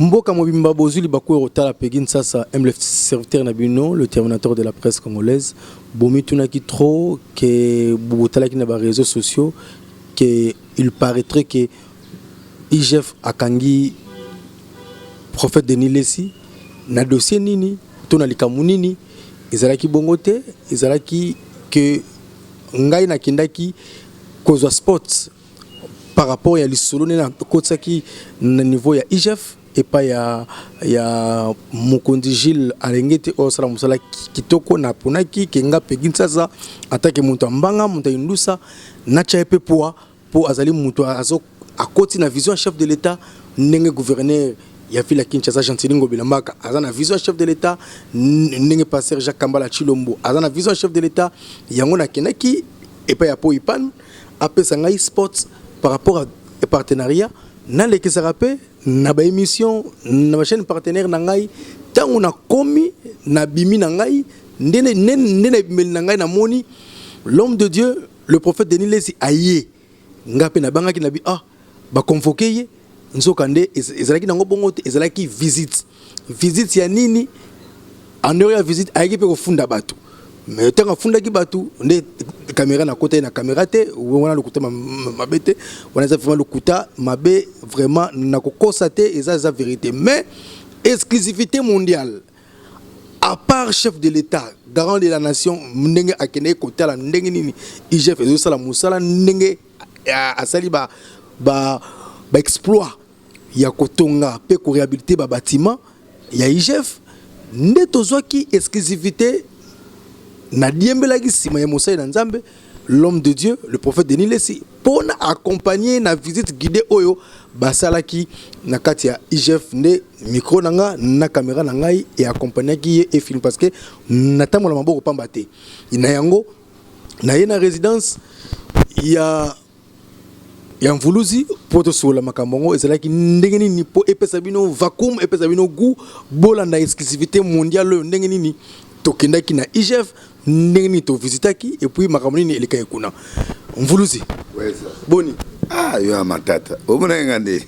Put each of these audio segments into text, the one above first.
Mboka Mobimba Bozuli Bakou Rotala Pegin Sasa aime le serviteur Nabino, le terminateur de la presse congolaise. Bomi Tunaki trop que Bobotala qui n'a pas réseaux sociaux que il paraîtrait que IGF Akangi prophète Denis Lessi na dossier nini tona likamunini ezalaki bongote ezalaki que ngai na kindaki kozwa sports par rapport à l'isolo na kotsaki na niveau ya IGF et pas ya Mokondi Gilles Alengete o sala musala kitoko na ponaki kenga pegin sasa atake muntu mbanga muntu indusa na chaepe pour azali muntu azo akoti na vision chef de l'état ndenge gouverneur ya vila Kinshasa Gentilin Bilambaka azana vision chef de l'état ndenge passer Jacques Kambala Chilombo azana vision chef de l'état yango na kenaki et pas ya po ipan apesa ngai sports par rapport à partenariat na les kesarape na ba émission na chaîne partenaire na ngai tangu na komi na bimi na ngai ndene bimeli na ngai na moni l'homme de Dieu le prophète Denis Lessi aye ngape na banga ki na bi ba convoquer ye nzokande ezalaki nango bongo te ezalaki visite ya nini en ya visite ayeki pe kofunda bato mais tanga funda ki bato nde caméra na côté na caméra te wana lokuta mabete wana za vraiment lokuta mabe vraiment na ko constater eza vérité mais exclusivité mondiale à part chef de l'état garant de la nation ndenge akene côté la ndenge nini IGF ezo sala musala ndenge asali ba exploit ya kotonga pe ko réhabiliter ba bâtiment ya IGF nde tozwaki exclusivité na diembelaki sima ya Moussa na Nzambe l'homme de Dieu le prophète Denis Lessi pour accompagner na visite guidée oyo basalaki na kati ya IGF nde micro nanga na caméra na ngai et accompagner qui et film parce que natambola maboko pamba te ina yango na ye na résidence ya Mvuluzi poto sola makambongo ezalaki ndenge nini po epesa bino vacuum epesa bino goût bolanda exclusivité mondiale ndenge nini tokendaki na IGF ndenge nini to visitaki et puis makambo nini eleka ekuna Mvuluzi boni yo matata omona ngande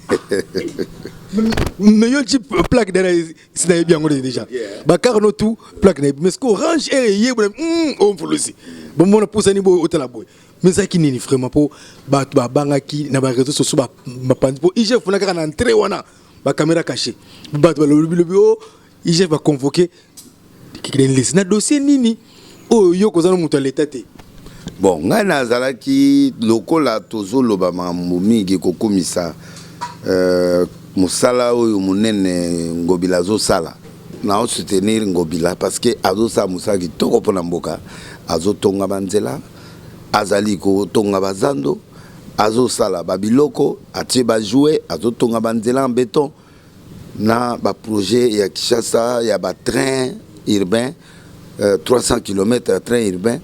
mais yo type plaque derrière sina bien ngolo déjà bakar no tout plaque na mais ce orange et yé Mvuluzi bon mona posani bo hôtel boy mais ça qui nini vraiment pour ba bangaki na ba réseaux sociaux ba pandi pour IGF na ka na entrée wana ba caméra cachée ba lobi IGF va convoquer na dossier nini yo kozana mutu l'état te bon nga nazalaki lokola tozoloba mambo mingi kokomisa musala oyo munene Ngobila azosala na soutenir Ngobila parce que azosala musala kitoko pona mboka azotonga banzela azali ko tonga bazando azosala babiloko atie ba jouer azotonga banzela en béton na ba projet ya Kinshasa ya ba train urbain 300 km train urbain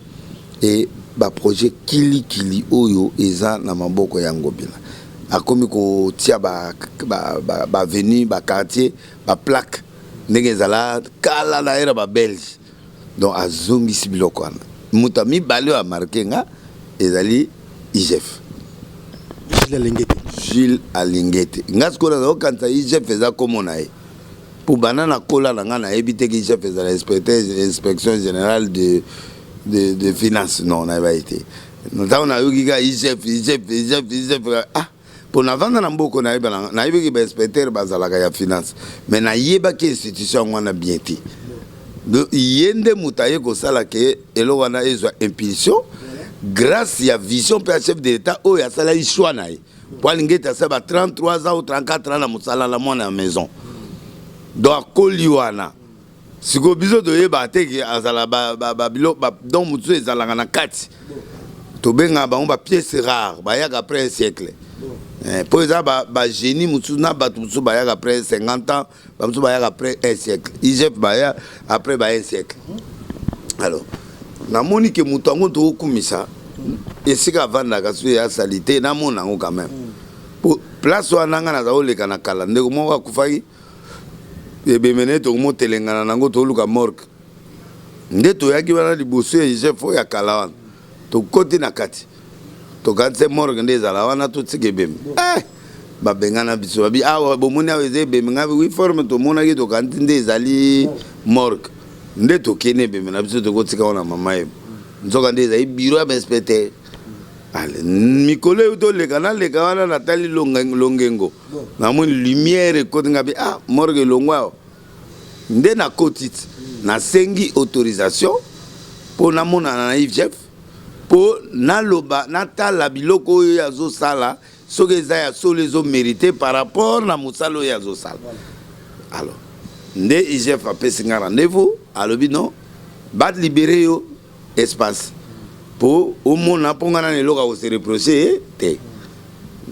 et ba projet kili oyo eza na maboko ya Ngobila akomi ko tia ba avenue ba quartier ba plaque ndenge zala kala na era ba belge donc azongisi biloko wana mutami balio a marqué nga ezali IGF Gilles Alingete nga skola na okanta IGF eza komona ye pour banana kola na nga na ebite ki IGF eza inspection générale de finances non na ba été ntango na yoki ka IGF pour na vanda na mboko na yeba na yeba ki ba inspecteur bazalaka ya finance mais na yeba ki institution wana bien te de yende mutaye ko sala ke elo wana ezwa impulsion grâce à vision per chef de l'état o ya sala choix na ye pour Alingete ça ba 33 ans ou 34 ans na musala la mona maison donc koliwana siko biso de yeba te ki azala ba bilo donc mutu ezalanga na kati to benga ba on ba pièce rare ba yaka après un siècle pour ça ba génie mutu na ba mutu ba yaka après 50 ans ba mutu ba yaka après un siècle IGF ba ya après ba un siècle alors na moni ke mutu ngo to kumisa esika vanda ka su ya salité na mona ngo quand même pour place wana nga na zaoleka na kala ndeko moko akufaki ebemene to mo telengana nango to luka morgue nde to yaki wana liboso ya IGF ya kala wana to koti na kati to kanse morgue nde zala wana to tsike bem ba bengana biso ba bi awa bomoni aweze be menga wi forme to mona ki to kantinde ezali morgue nde to kene be mena biso to kotika ona mama ye nzoka nde ezali bureau ya inspecteur ale mikolo to le kana le kana na tali longengo na moni lumière ko ngabi morgue longwa nde na kotit na sengi autorisation pour na mona na IGF pour na loba na tala biloko oyo yazo sala soki eza ya solo ezo mérité par rapport na mosala oyo yazo sala alors nde IGF apesi nga rendez-vous alobi non bat libéré yo espace pour omona mpo nga na eloko akose reproche te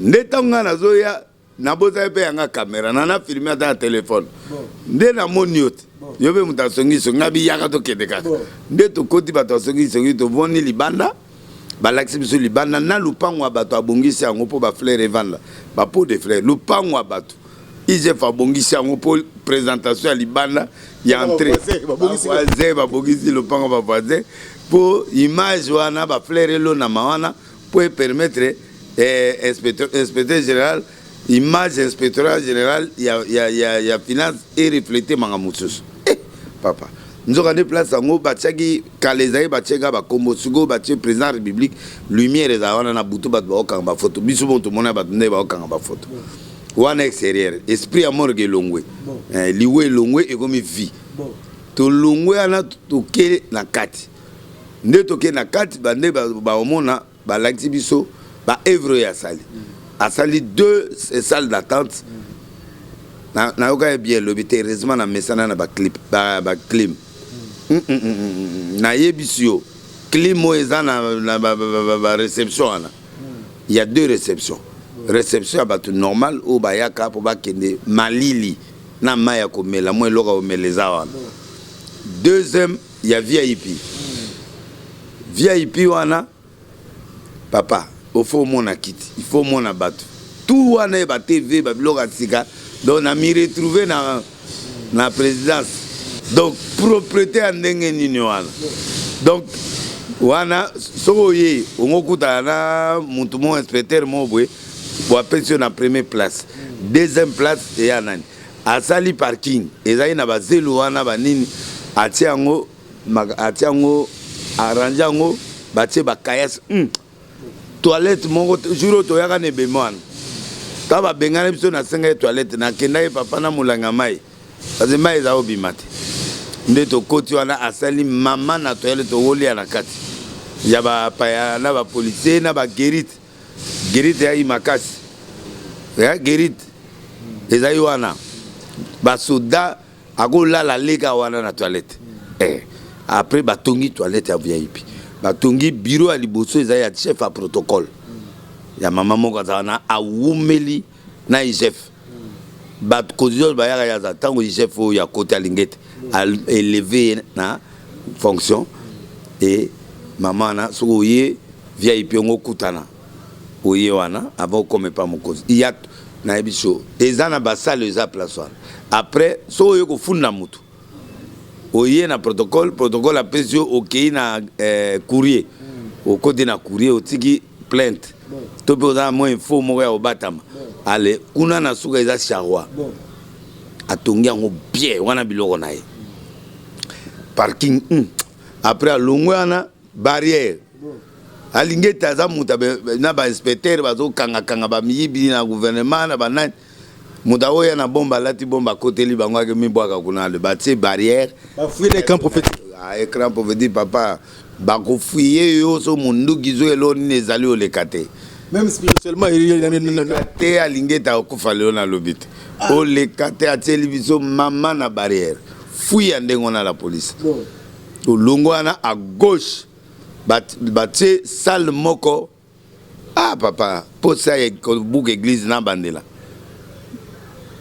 nde ntango nga nazoya nabozali mpe yanga kamera nana filme ata na telefone nde namoni yo te yo mpe moto asongi songi nga biyaka tokende kaka nde tokoti bato asongi songi tovoni libanda balakisi biso libanda na lupango ya bato abongisi yango mpo bafleur evanda bapo de fleur lupango ya bato IGF abongisi yango mpo présentation ya libanda ya entrée bavoisin babongisi lupango bavoisin mpo image wana bafleur elonama wana mpo epermettre inspecteur général image inspectorat général ya finance et refléter manga mosusu papa nzoka nde place yango batiaki kala ezali batiaka bakombo sikoyo batie président ya république lumière eza wana na butu bato baokanga bafoto biso bo tomona bato nde baokanga bafoto wana extérieur esprit ya morgue elongwe liwe elongwe ekomi vie tolongwe wana toke na kati nde toke na kati bande baomona balakisi biso baevre oyo asali 2 salles d'attente nayoka bien lobi te heureusement na mesana na baclim nayebi si yo clim oyo eza na baréception wana il y a 2 réceptions réception ya bato normal oyo bayaka mpo bakende malili na mai ya komela mo eloko omela eza wana deuxième ya vip wana papa ofo mona kiti il faut mona bato tout wana ye batv babiloko ya sika donc na mi retrouvé na présidence donc propriété ya ndenge nini wana donc wana soki oye ongokutana na mutu mo inspecteur mo boye boapesi yo na première place deuxième place eya nani asali parking ezali na bazelo wana banini atie yango arrange yango batie bakayasi toilette moko jour oyo toyaka na ebema wana ta babengana biso na senga ye toilette nakendaki papa na molanga mai parce mai eza obima te nde tokoti wana asali mama na toilette towolia na kati ya bapaya na bapolisier na bagerite ya makasi ya gerite ezali wana basoda akolala leka wana na toilette après batongi toilette ya VIP batongi bureau ya liboso ezali ya chef ya protocole ya mama moko azala na awumeli na IGF bakondition bayaka ya za ntango IGF oyo ya kote alingete élevé na fonction et mama wana soki oye VIP yango okutana oye wana avant okome pa mokonzi iyato nayebi so eza na basale eza place wana après soki oye kofunda motu oye na protocole apesi yo okei na courrier okoti na courrier otiki plainte to mpe oza mo info moko ya kobatama ale kuna na suka eza charroi atongi yango bien wana biloko na ye parking après alongwe wana barrière alingi ete aza moto na bainspecteur bazokangakanga bamiyibi na gouvernement na banani moto aoya na bomba alati bomba akoteli bango ake mibwaka kuna ale batie barrière bafuye na écran prophétique écran prophétique papa bakofuye yo so monduki zo elo nini ezali oleka te même spirituellement te alingi ete akufa leo na lobi te oleka te atieli biso mama na barrière fuye ya ndenge wana la police olongo wana à gauche batie salle moko papa mpo sa ya kobuka église na bandela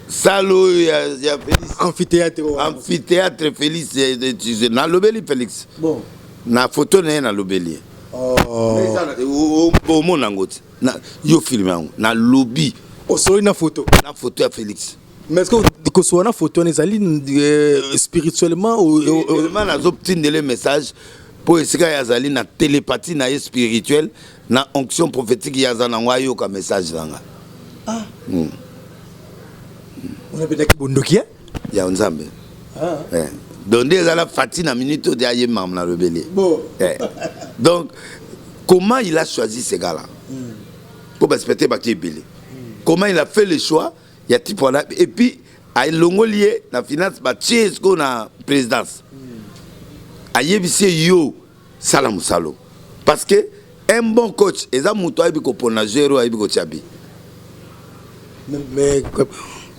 salle oyo ya Félix amphithéâtre Félix nalobeli Félix na photo na ye nalobeli omona yango te yo filme yango nalobi osoli na photo ya Félix mais est-ce que kosoa na photo ezali spirituellement nazotindele message mpo esika yazali na télépathie na ye spirituelle na onction prophétique yaza nango ayoka message nanga On appelle ça Bondokia. Ya Nzambe. Donc déjà la fatigue na minute de ayer mam na rebelle. Bon. Donc comment il a choisi ces gars-là pour respecter Baki Belé? Comment il a fait le choix? Il y a type là et puis à l'ongolier la finance ba tiesko na présidence. Ayebisi yo salam salo parce que un bon coach eza muto ayebi ko pona zero ayebi ko tiabi. Mais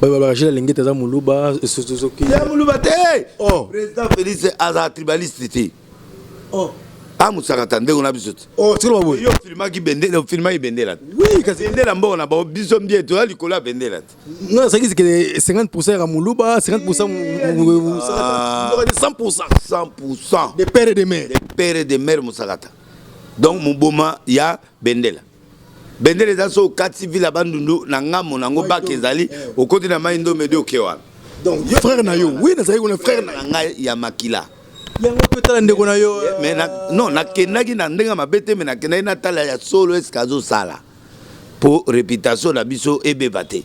Rachel Lengete aza muluba sosoki. Ya muluba te. Oh. Président Félix aza tribaliste te. Oh. Amusaka tande on a biso. Oh, tu vois boy. Yo filma ki bendela, filma ki bendela. Oui, kasi bendela mbo na ba biso mbie to ali kola bendela. Non, c'est que 50% à muluba, 50% 100%. 100%. Des pères et des mères. Des pères et des mères musakata. Donc mon boma ya bendela. Bendela za so kati vila bandundu na ngamo na ngo bakezali au côté na maindo medo kewa. Donc frère na yo, oui, na ça on frère na ngai ya makila. Yango peut ndeko na yo. Mais non, na kenaki na ndenga mabete mais na kenaki na tala ya solo eskazo sala. Pour réputation na biso ebebate.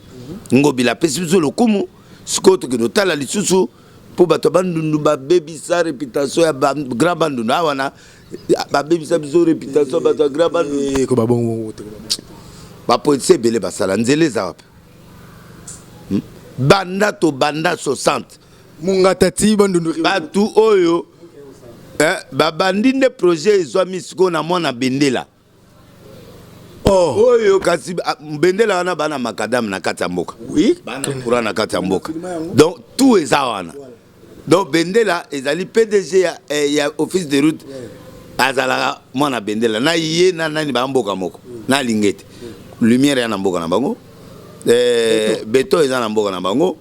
Ngobila pesi biso lokumu sikoto ke no tala lisusu pour bato bandundu ba baby sa réputation ya grand bandundu awana ba baby sa biso réputation bato grand bandundu ko ba bon ba police belé basala nzele za wapi. Banda to banda 60 munga tati bandundu batu oyo babandi nde projet ezwami siko na mwana bendela. Oh oyo kasi bendela wana bana makadam na kati ya mboka. Oui, bana kura na kati ya mboka. Donc tout eza wana. Donc bendela ezali PDG ya office de route azala mwana bendela na ye na nani ba mboka moko na lingete lumière ya na mboka na bango beto eza na mboka na bango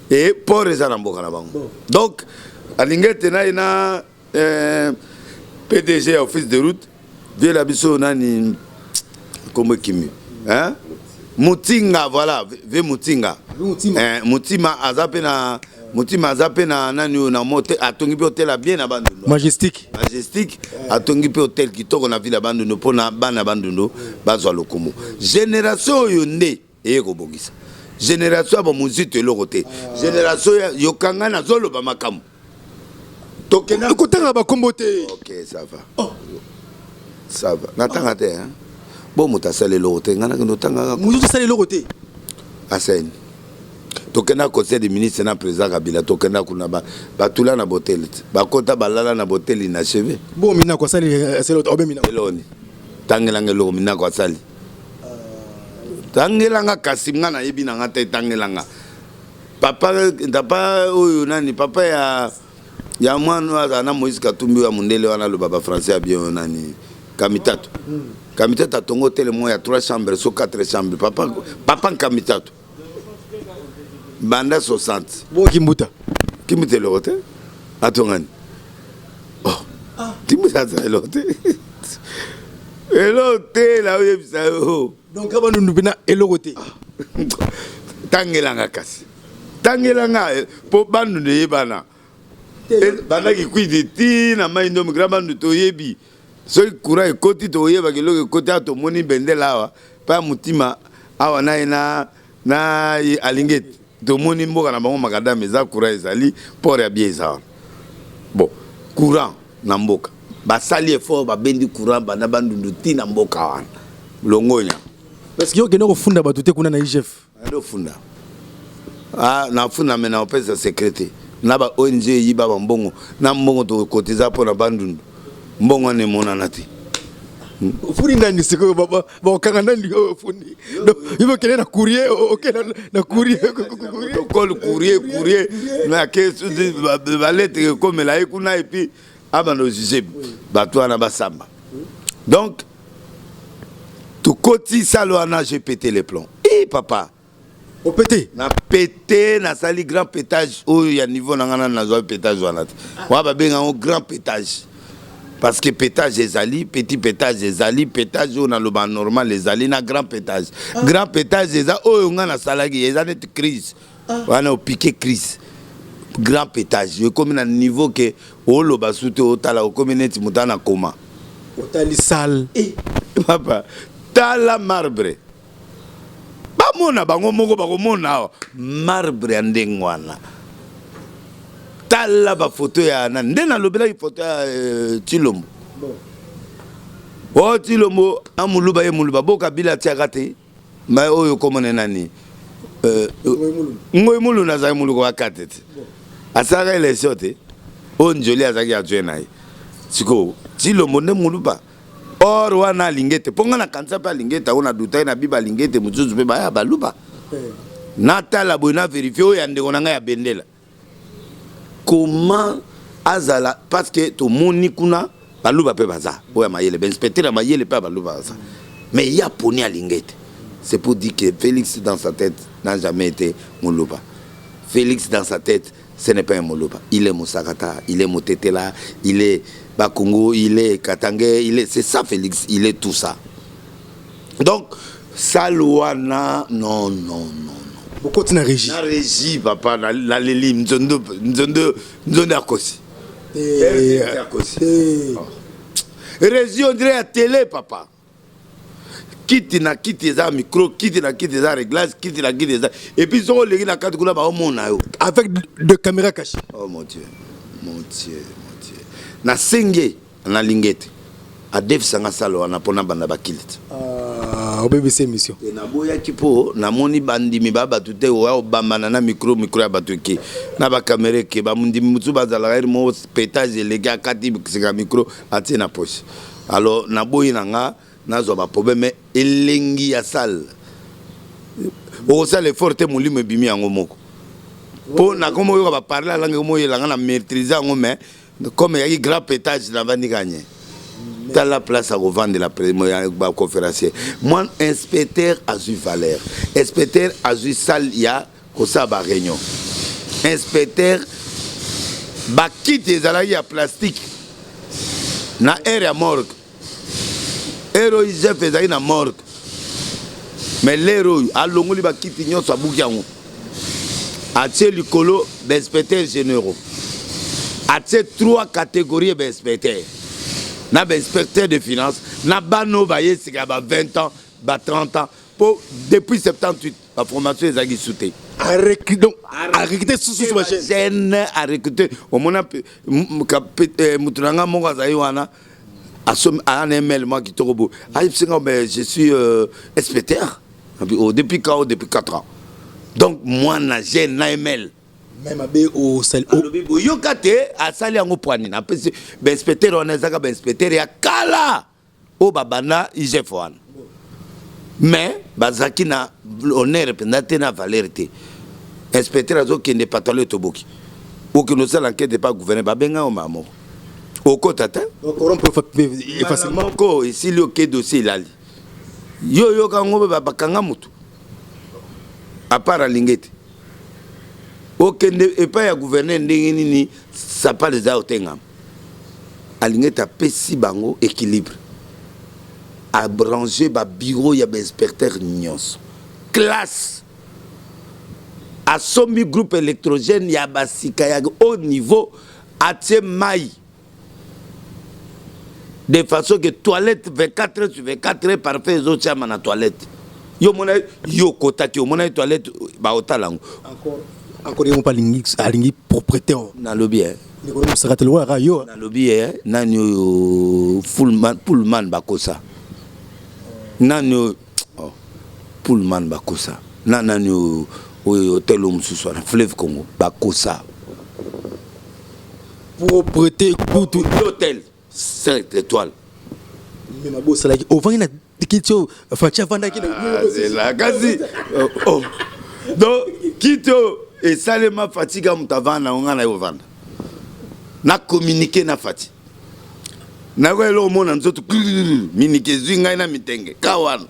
et port eza na mboka na bango. Donc alingete na PDG office de route vie la biso nani comme kimi hein Mutinga voilà ve Mutinga Mutima azape na nani na motel atongi pe hotel bien na bandundu majestique atongi pe hotel kitoko na ville bandundu pona bana bandundu bazwa lokumu génération yo nde eko bongisa génération ba muzito eloko te génération yokanga na zolo ba makamu tokena kotanga ba kombote. OK ça va. Oh ça va natanga te hein bon mutasale lokote ngana no tanga muzu sale lokote asen tokena conseil des ministres na président Kabila tokena kuna batula na botel bakota balala na botel inachevé bon mina ko sale c'est l'autre obe mina eloni tangelanga lo mina ko sali tangelanga kasimga na yebi na ngata tangelanga papa ndapa oyo nani papa ya mwana na Moïse Katumbi wa mundele wana lo baba français bien nani Kamitatu Kamitatu atongo tele moya 3 chambres so 4 chambres papa Kamitatu banda 60 bon kimbuta le hotel atongani oh kimbuta le hotel elote la yebisa yo donc abandu bina elokote tangelanga kasi tangelanga po bandu ne yebana bana ki kwidi ti na maindo mgrabandu to yebi so kura ekoti to yeba keloko ekoti ato moni bendela awa pa mutima awa na alingeti to moni mboka na bango makadame eza kura ezali port ya bien eza bon courant na mboka basali effort babendi courant bana bandundu ti na mboka wana longonya parce que yo keno kofunda bato te kuna na IGF ndo funda na funda mena opesa secrétaire na ba ONG yiba mbongo na mbongo to kotiza pona bandundu mbongo ne monana te fundi ndani siko baba bakanga ndani fundi yibo kene na courrier OK na courrier courrier na kesu ba lettre comme la ekuna et puis abando jije bato na basamba donc tout koti saloana j'ai pété les plombs papa au pété na pété na sali grand pétage au ya niveau na ngana na zo pétage wana wa ba benga un grand pétage parce que pétage ezali petit pétage ezali pétage on a le ban normal ezali na grand pétage grand pétage eza oyo ngana salaki eza net crise wana au piqué crise grand pétage yo comme na niveau que o lo basute o tala o comme net mutana koma o tali sal papa tala marbre bamona bango moko bakomona marbre ya ndenge wana tala bafoto ya na nde nalobelaki foto ya Tshilombo o Tshilombo amuluba ye muluba boka bila tiaka te ma oyo komona nani ngoy mulu na za mulu kwa katete asaka election te o njoli azaki atwe na ye siko Tshilombo nde muluba or wana lingete ponga na kansa pa lingete ona dutai na biba lingete muzuzu pe ba baluba natala bona vérifier o yande konanga ya bendela comment azala parce que to moni kuna baluba pe baza o ya mayele ben inspecteur mayele pe baluba baza mais il y a poni à lingete c'est pour dire que Félix dans sa tête n'a jamais été muluba. Félix dans sa tête ce n'est pas un muluba, il est Moussakata, il est Motetela, il est Bakongo, il est Katangé, il est c'est ça Félix, il est tout ça. Donc Salouana non. Beaucoup de régie. La régie papa la leli nzondo akosi. Régie on dirait à télé papa. Quitte za micro, quitte za réglage, quitte za et puis zo legi na kati kula ba omona yo avec de caméras cachées. Oh mon Dieu. Na senge na lingete. A def sanga salo na pona banda bakilit. Au BBC émission. Et na boya kipo na moni bandi mi baba tute wa obamba na micro ya batuki. Na ba caméra ke ba mundi mutsu bazala mo pétage les gars kati sanga micro ati na poche. Alors na boyi nanga nazo ba problème elengi ya salle. O ça le forte molimo bimi yango moko. Po na komo yo ba parler langue mo yelanga na maîtriser ngo mais comme il y a grand pétage na bandi gagner. Dans la place à revendre la conférencier. Moi, inspecteur a eu valeur. Inspecteur a eu salle, il y a ça ba réunion. Inspecteur, ba quitte les alliés à plastique. Na air à morgue. Héros, ils fait na morgue. Mais l'héros, à l'ongoli ba quitte nyon sa boukiango. A tse likolo, inspecteur généraux. A tse 3 catégories d'inspecteurs. Na inspecteur de finances, na bano baye c'est ba 20 ans, ba 30 ans pour depuis 78 la formation les agi souté. A recruter sous ma chaîne. A recruter au mona mutunanga monga zayi wana asom an ML moi qui torobo. Ah je suis inspecteur depuis 4 ans. Donc moi na jeune na ML même abé au sel au yokate a sali yango poani na pesi be inspecteur on ezaka be inspecteur ya kala o babana IGF wana mais bazaki na honneur représenter na valeur te inspecteur azo kende patalo toboki o que nous enquête de pas gouverner ba benga o mamo o kota ta on peut facilement ko ici le ke dossier lali yo kango ba bakanga mutu à part lingete ok et pas ya gouverner ndengini ça pas les autengam alingeta pesi bango équilibre à brancher ba bureau ya ba inspecteur nyos classe à sombi groupe électrogène ya ba sika ya haut niveau à mai de façon que toilette 24 heures sur 24 heures parfait les autres chama na toilette yo mona yo kotaki yo mona toilette ba otalango encore ils n'ont pas lingi propriétaire na lobby les gros ça raté le roi yo na lobby nani pullman bakosa nani pullman bakosa nani hôtel mususu na fleuve Congo bakosa propriété tout hôtel 5 étoiles mais ma bosse là au vent na kitio facha vanda kina c'est la gazi donc kitio et salema fatiga mutavana ngana yo vanda na communiquer na fati na ko elo mona nzoto minike zwinga na mitenge kawana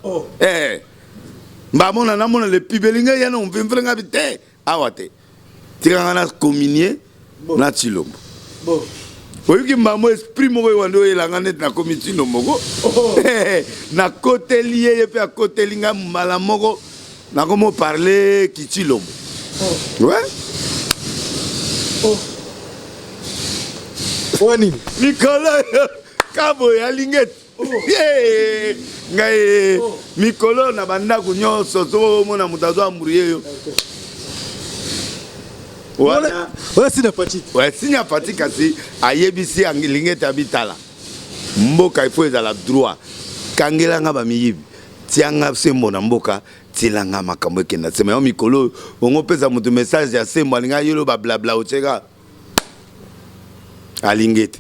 mba mona na mona le pibelinga yana umvimvrenga bite awate tiranga na communier na Tshilombo bon oyuki mamo esprit moko wando elanga net na comité no moko na côté lié et puis à côté linga mala moko na comment parler ki Tshilombo ouais Nicolas Kabo ya linget ngai mikolo na bandako nyonso so mona mutazo amuriye yo Voilà c'est Fati. Ouais, signe Fati kasi ayebisi angilingete abitala. Mboka ifo ezala droit. Kangela nga ba miyibi. Tianga sembo na mboka tilanga makambo ekenda. Sema yo mikolo ongo pesa mutu message ya sembo alinga yolo ba blabla ocheka. Alingete.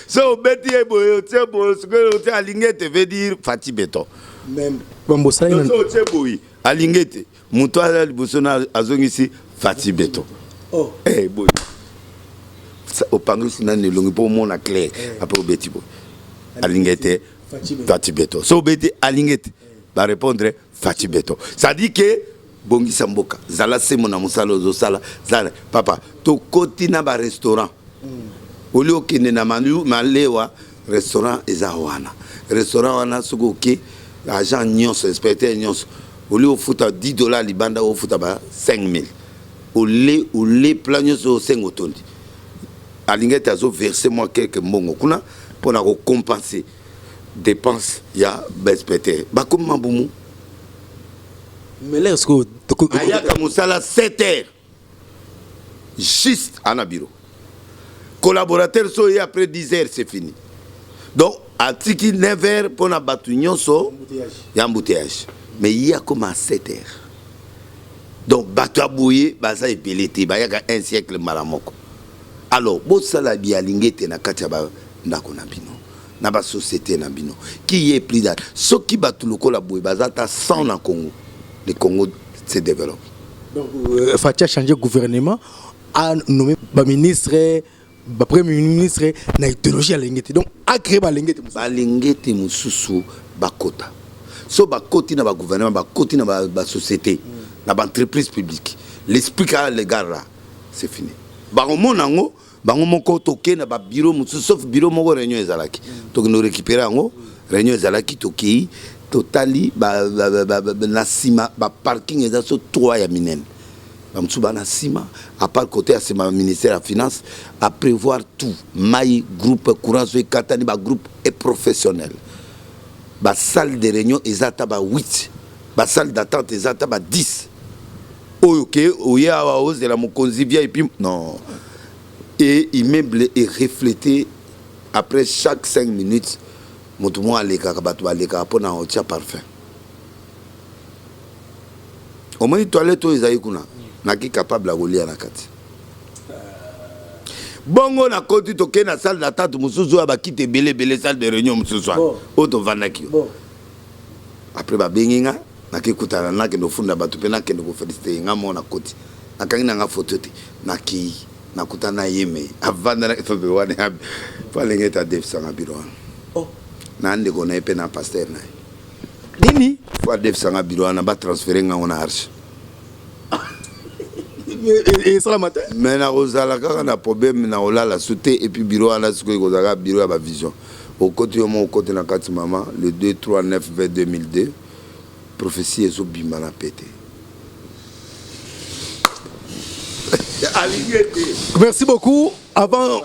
So beti eboyo tsebo sukelo te alingete veut dire Fati Beton. Même bombo ça ina. So tseboyi alingete. Mutu ala libosona azongisi Fati Beton. Oh. Eh boy. Au pangu sinane longi pour mon clair après au beti boy. Alingete Fati Beton. So beti alingete va répondre Fati Beton. Ça dit que bongi samboka zala semo na musalo zo sala zala papa to koti na ba restaurant. Oli okende na malewa restaurant ezawana. Restaurant wana suko ke agent nyonso inspecteur nyonso. Au lieu de foutre $10 libanda au foutre 5 000. Au lieu plan nyonso 5 otondi. Alingete azo verser moi quelques mongo kuna pour na compenser dépenses ya inspecteur. Ba comment bumu? Mais là est-ce que ayaka musala 7 heures. Juste à na bureau. Collaborateur so et après 10 heures c'est fini. Donc à tiki 9 heures pour na batu nyonso ya embouteillage. Mais il y a comme à 7 heures. Donc bato abouye baza epelete ba yaka un siècle malamoko. Alors bo sala bi alingete na kati ba ndako na bino. Na ba société na bino. Qui est plus d'art. Ce qui bat tout le col abouye baza ta 100 na Congo. Le Congo se développe. Donc Fati a changé gouvernement a nommé ba ministre ba premier ministre na idéologie alingete. Donc a créé ba alingete. Ba alingete mususu bakota. So ba koti na ba gouvernement ba koti na ba société na ba entreprise publique l'esprit ka les gars là c'est fini ba monango ba moko toke na ba bureau musu sauf bureau moko réunion ezalaki to no récupérer ngo réunion ezalaki toki totali ba na sima ba parking ezaso 3 ya minen ba musu ba na sima à part côté à sima ministère de la finance à prévoir tout mai groupe courant so katani ba groupe et professionnel. La salle de réunion est à 8. La salle d'attente est à 10. Ok, oui, à hausse de la Mokonzivia et puis non. Et immeuble est reflété après chaque 5 minutes. Mon tout le monde a les carabatois, les carapons en haut parfum. Au moins, les toilettes, ils ont été capable de rouler à la carte. Bongo na koti toke na salle d'attente mususu abakite belé salle de réunion mususu auto vandaki après ba benginga na kikutana na ke no funda batu pe na ke no féliciter nga mona koti akangi na nga photo te na ki na kutana yeme avanda na fobe wane falenge ta def sanga biro na ande ko na pe na pasteur na nini fo def sanga biro na ba transférer nga on arche. Et ça la matin mais na ozala kaka na problème na olala sauté et puis bureau ana siko kozaka bureau ya ba vision au côté au côté na kati mama le 239 vers 2002 prophétie ezo bima na pété. Merci beaucoup. Avant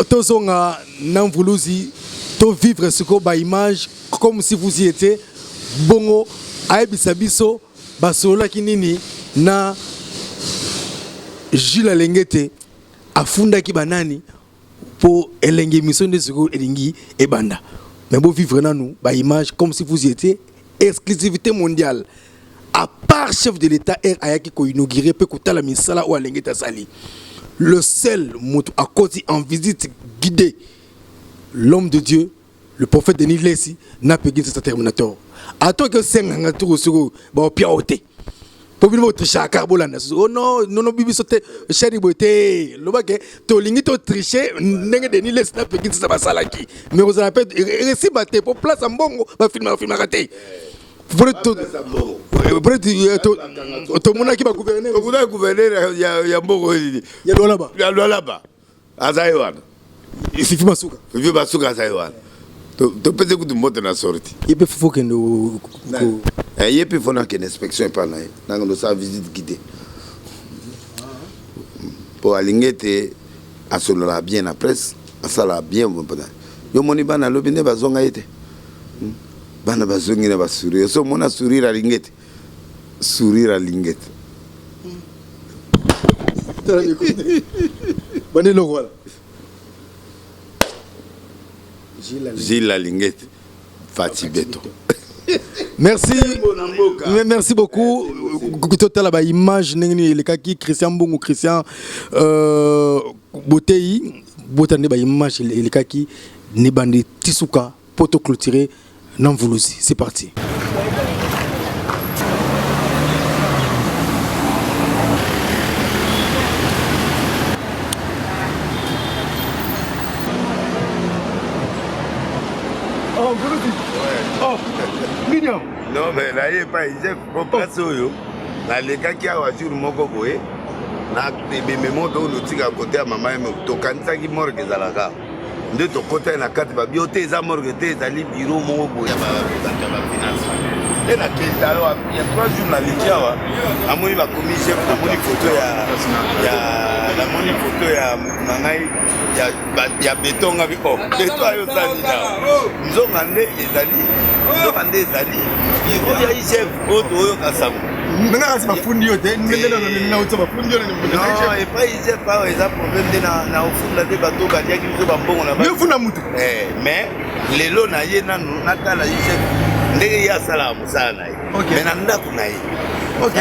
tozonga namvuluzi to vivre ce ko ba image comme si vous y étiez bongo aebisa biso basola kinini na Jules Alengete afunda ki banani pour elenge mission de secours elingi e banda mais bon vivre na nous ba image comme si vous y étiez exclusivité mondiale à part chef de l'état er ayaki ko inaugurer pe ko tala misala ou Alengete sali le seul moto à côté en visite guidée l'homme de Dieu le prophète Denis Lessi n'a pas guidé sa terminator attends que 5 nga tour sur ba piaote. Oh non, bibi sote chéri boté le bague to lingi to tricher ndenge Denis Lessi na pe kitsa basalaki mais vous rappelle récit baté pour place en bongo ba film raté pour to mona ki ba gouverneur ya mbongo ya lolaba azaiwana ififi basuka azaiwana to pese ku dumoto na sorti ipe fofo kendo et puis il faut une inspection par là dans sa visite guidée pour Alingete à cela bien la presse à ça la bien yo moni bana lobine bazonga été bana bazongi na sourire so mona sourire alingete Bonne le voilà. Gilles Alingete Fati Beto. Merci beaucoup. Total ba image nengni le kaki Christian Mbongo Christian Botei botande ba image le kaki ne bandi tisuka poto clôturer Namvulusi. C'est parti. Non mais là il pas Joseph pour passer yo na le kaki a jour moko boye na bébé moto no tika côté à maman to kanisa ki morgue zalaka nde to côté na kati ba bioté za morgue te za li bureau moko boye ba finance et la kenda il y a 3 jours na likiawa amoni ba commis chef na moni photo la moni photo ya mangai ya betonga bi beto ayo zali na nzonga nde ezali il y a chef auto oyo kasamu Nanga c'est ma fundi yote na auto ma fundi yote non et pas il sait pas les problème de na ofunda de bato ba dia ki ba mbongo na ba funa mutu mais lelo na ye na tala chef ndenge ya sala musala mais na ndako na ye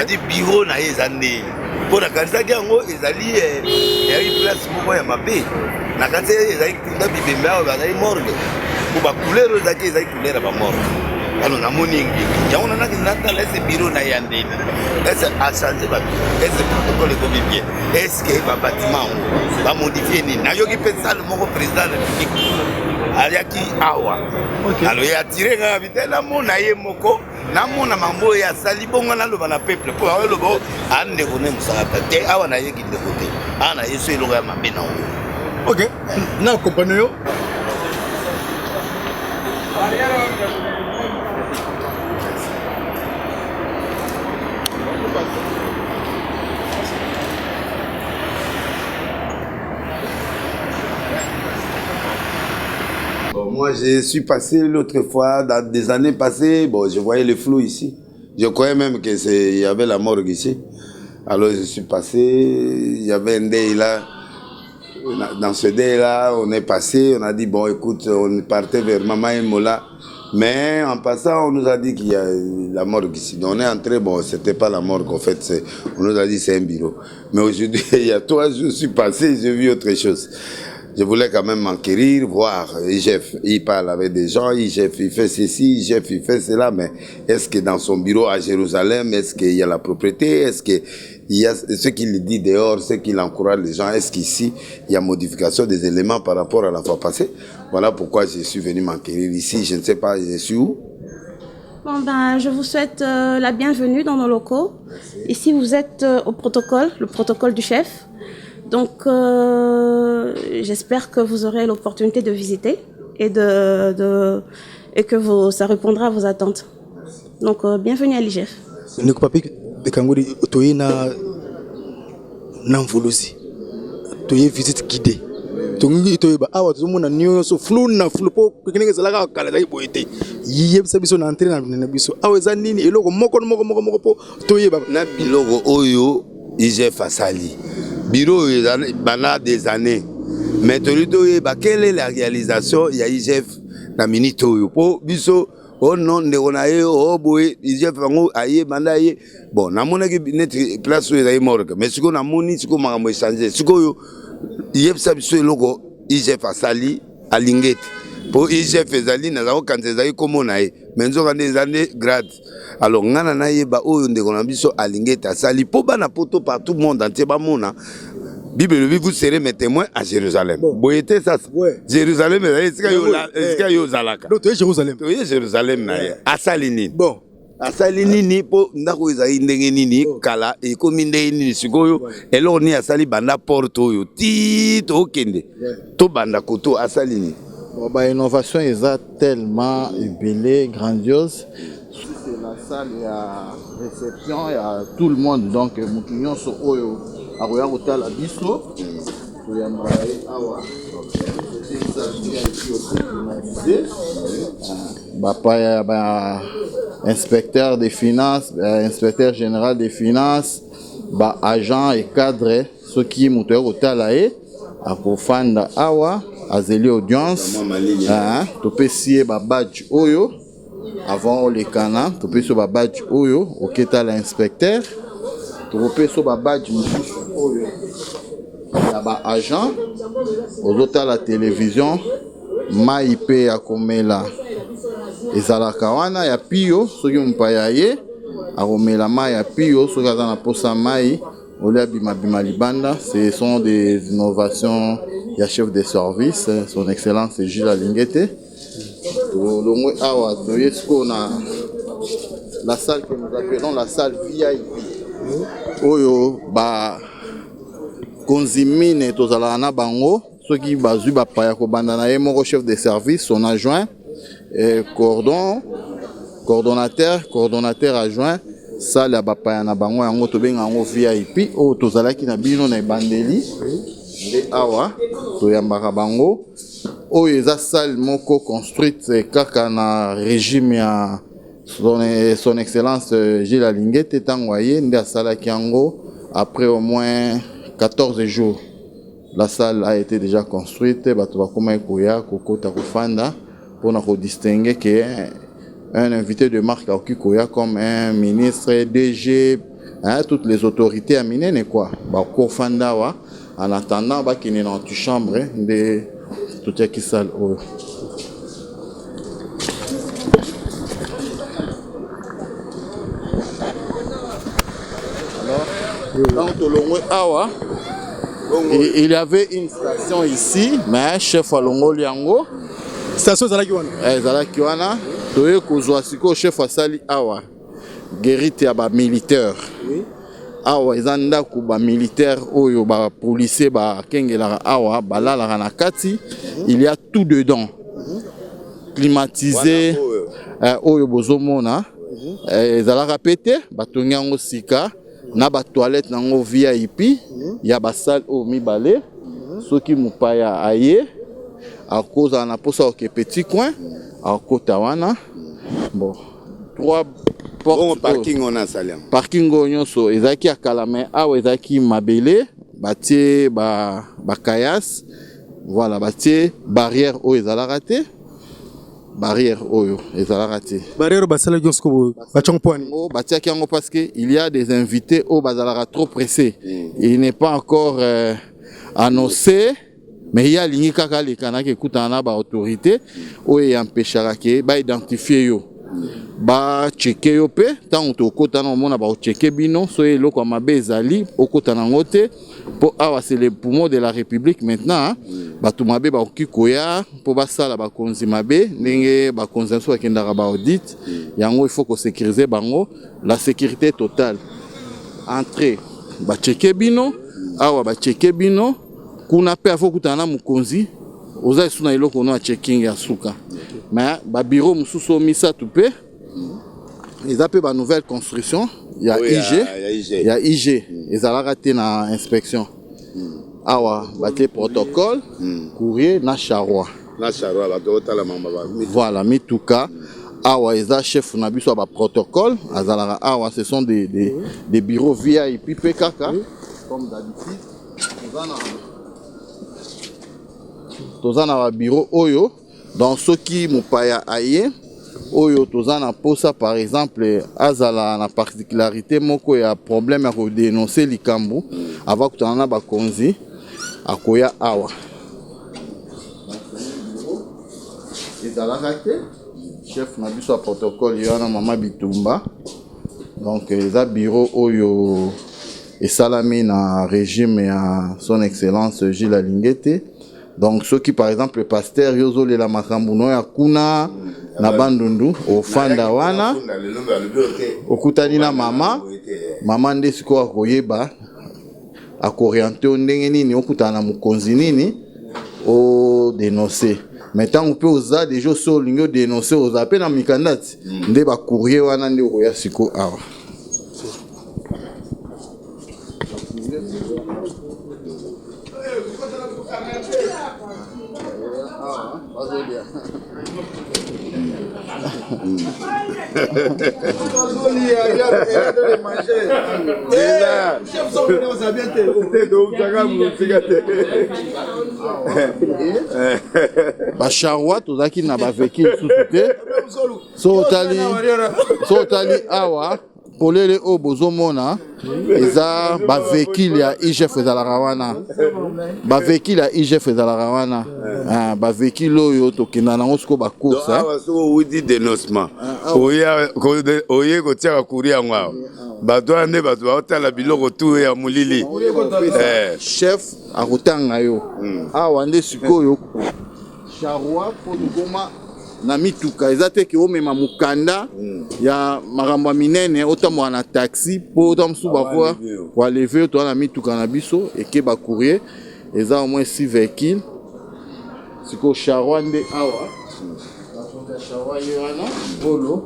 c'est bureau na ye zande pour la kanisa yango ezali ya place moko ya mabe na kanisa ezali kunda bibemba ba ezali morgue pour ba couleur ezali couleur ba morgue. Alors, on a mon ingénieur. Il y a un bureau na yandé. Est-ce à changer est-ce que le protocole est bien? Est-ce que le bâtiment va modifier? N'a yo qui fait ça le mon président de la République. Aliaki awa. Alors il a tiré la vitesse la mon aye moko. Na mon mambo ya sali bonga na lo bana peuple pour avoir le bon ande koné musaka te awa na ye ki de côté. Ana yeso elo ya mabe na o. OK. Na compagnie yo. Bon, moi, je suis passé l'autre fois, dans des années passées, bon, je voyais le flou ici. Je croyais même qu'il y avait la morgue ici. Alors, je suis passé, il y avait un dé là. Dans ce dé là, on est passé, on a dit, bon, écoute, on partait vers Mama et Mola. Mais en passant, on nous a dit qu'il y a la morgue ici. Donc, on est entré, bon, c'était pas la morgue, en fait, on nous a dit c'est un bureau. Mais aujourd'hui, il y a 3 jours, je suis passé, j'ai vu autre chose. Je voulais quand même m'enquérir, voir. IGF, il parle avec des gens, IGF, il fait ceci, IGF, il fait cela, mais est-ce que dans son bureau à Jérusalem, est-ce qu'il y a la propriété, est-ce qu'il y a ce qu'il dit dehors, ce qu'il encourage les gens, est-ce qu'ici, il y a modification des éléments par rapport à la fois passée? Voilà pourquoi je suis venu m'enquérir ici, je ne sais pas, je suis où? Bon ben, je vous souhaite la bienvenue dans nos locaux. Ici, vous êtes au protocole, le protocole du chef. Donc, j'espère que vous aurez l'opportunité de visiter et que ça répondra à vos attentes. Donc, bienvenue à l'IGF. Niko papi bekanguri toye na Namvulusi. Toye visite guidée. Tongi toye ba awa tozomona nyo so flou po kinenge zalaka kala dai boyete. Yebisa biso na entrer na biso. Awa za nini eloko moko po toye ba na biloko oyo IGF asali. Bureau pendant des années. Mais quelle est la réalisation? Il y a IGF na minito po biso oh non de onaye oh boy IGF ngo aye bandaye bon na mona ki net place où il morgue mais siko na moni siko makambo changer siko yo yebisa biso eloko IGF asali alingete po IGF ezali na zako kanza ezali komona ye mais nzoka des années grade. Alors ngana na yeba oyo ndeko na biso alingete asali po bana poto par tout le monde entier ba mona Bible le vous serez mes témoins à Jérusalem. Boyete ça. Jérusalem est-ce yo zalaka. Donc Jérusalem. Oui, Jérusalem na asalini. Bon. Asalini ni po ndako ezali ndenge nini kala e komi ndenge nini sikoyo elo ni asali banda porto yo ti to kende. To banda koto asalini. Bon bah innovation est tellement belle, grandiose. C'est la salle, il y a réception, il y a tout le monde donc mukinyo so oyo akoya kotala biso to ya mbaye awa Inspecteur des finances, inspecteur général des finances, agent et cadre, ceux qui sont au à Kofanda Awa, à Zélie Audience, tu peux essayer badge Oyo, avant les canards, tu peux essayer badge Oyo, au Keta l'inspecteur, tu peux essayer badge Oyo, agent, aux autres à la télévision, Maïpe à Komela, et Zalakawana, ya Pio, ceux qui ont payé, à Komela Maï, ya Pio, ceux qui ont la posa Maï. Ce sont des innovations. Il y a chef de service, son excellence Gilles Alingete. La salle que nous appelons la salle VIP. Oyo ba konzimine tozalana bango ceux qui bazu ba paya ko bandana ye mon chef de service, son adjoint et coordonnateur adjoint. Salle bapaya na bango yango to benga ngo VIP o tozalaki na bino na bandeli de awa to yambaka bango o eza salle moko construite kaka na régime ya son excellence Gilles Alingete tangwaye nde asalaki yango après au moins 14 jours. La salle a été déjà construite, bato bakoma koya kokota kofanda pour na ko distinguer que un invité de marque à Okikoya comme un ministre, DG, toutes les autorités à Minene quoi. Kofandawa, en attendant, qu'il est dans une chambre de tout ce qui salle. Alors, il y avait une station ici, mais chef Alongo Liango. Station Zalakiwana. Toye kozwa siko chef asali awa guérite ya ba militaire awa ezanda ku ba militaire oyo ba policier ba kengela awa balala na kati il y a tout dedans climatisé oyo bozomona ezalaka pete batongi yango sika na ba toilette nango VIP ya ba salle o mibale soki mupaya aye à cause na posa au petit coin à Kotawana. Bon, 3 portes. Bon parking on a salé. Parking nyonso ezaki akalame awa ezaki mabele batie ba kayas. Voilà, batie barrière o ezalaka te. Barrière oyo ezalaka te. Barrière basala jonsko ba chongpoani. Oh batia kiango parce que il y a des invités au bazalaka trop pressés. Il n'est pas encore annoncé. Mais il y a ligne kaka les canards qui écoutent en ba autorité ou y empêchera que ba identifier yo ba checker yo pe tant to kota na mona ba checker bino so elo kwa mabezali okota na ngote pour awa c'est le poumon de la République maintenant ba to mabe ba okikoya pour ba sala ba konzi mabe ndenge ba konzenso akendaka ba audit yango il faut ko sécuriser bango la sécurité totale entrée ba checker bino awa ba checker bino kuna pe afo kutana mukonzi oza suna iloko no checking ya suka mais ba bureau mususo misa tupe ils appellent ba nouvelle construction il y a IG ils allaient rater na inspection awa baté protocole courrier na charroi ba tota la mamba ba voilà mituka awa eza chef na biso ba protocole azalaka awa ce sont des bureaux VIP kaka comme d'habitude tozana ba bureau oyo dans ceux qui mupaya aye oyo tozana posa par exemple azala na particularité moko ya problème à dénoncer likambo avant que tozana ba konzi akoya awa ezalaka te chef na biso protocole yana mama Bitumba donc eza bureau oyo esalami na régime ya son excellence Gilles Alingete. Donc ceux qui par exemple le pasteur yozo le la makambuno ya kuna na bandundu ofanda wana okutani na mama nde siko akoyeba akorienter ndenge nini okutana mukonzi nini o dénoncer. Maintenant on peut osa déjà sur lingo dénoncer aux appels en mikandati nde ba courrier wana nde oya siko awa. Bacharwa tozaki na baveki lisusu te so otali awa polele oyo bozomona eza bavekile ya igf ezalaka wana bavekile ya igf ezalaka wana bavekile oyo tokenda nango sikoyo bacourse owuti dénoncement oye kotiaka kuri yango awa bato wana nde bato baotala biloko tu ya molili chef akotanga yo awa nde sikoyo charwa mpo tokoma na mituka eza te ke omema mokanda ya makambo ya minene otambola na taxi mpo otamosusu bakwa waleve toa na mituka na biso eke bacourrier eza au moins 6 véhicule sikoyo charwa nde awa charwa ye wana polo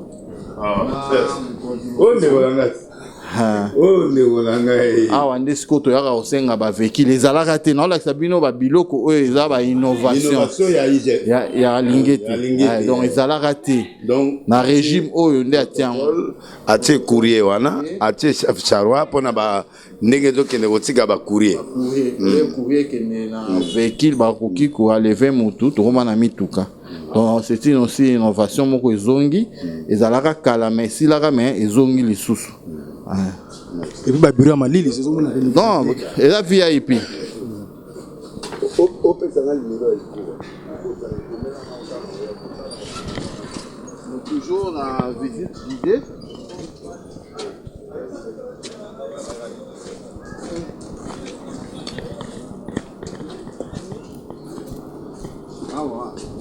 awa nde sikoyo toyaka kosenga bavekile ezalaka te naolakisa bino babiloko oyo eza bainnovation ya lingete donc ezalaka te na régime oyo nde atiango atie courrier wana atie charwa mpona ndenge tokende kotika bacourrier courrier ekende na véhicule bakoki koaleve motu tokoma na mituka donc c'est une aussi innovation moko ezongi ezalaka kala mais esilaka mais ezongi lisusu et puis babiro ya malili non eza VIP toujours na visite d'idée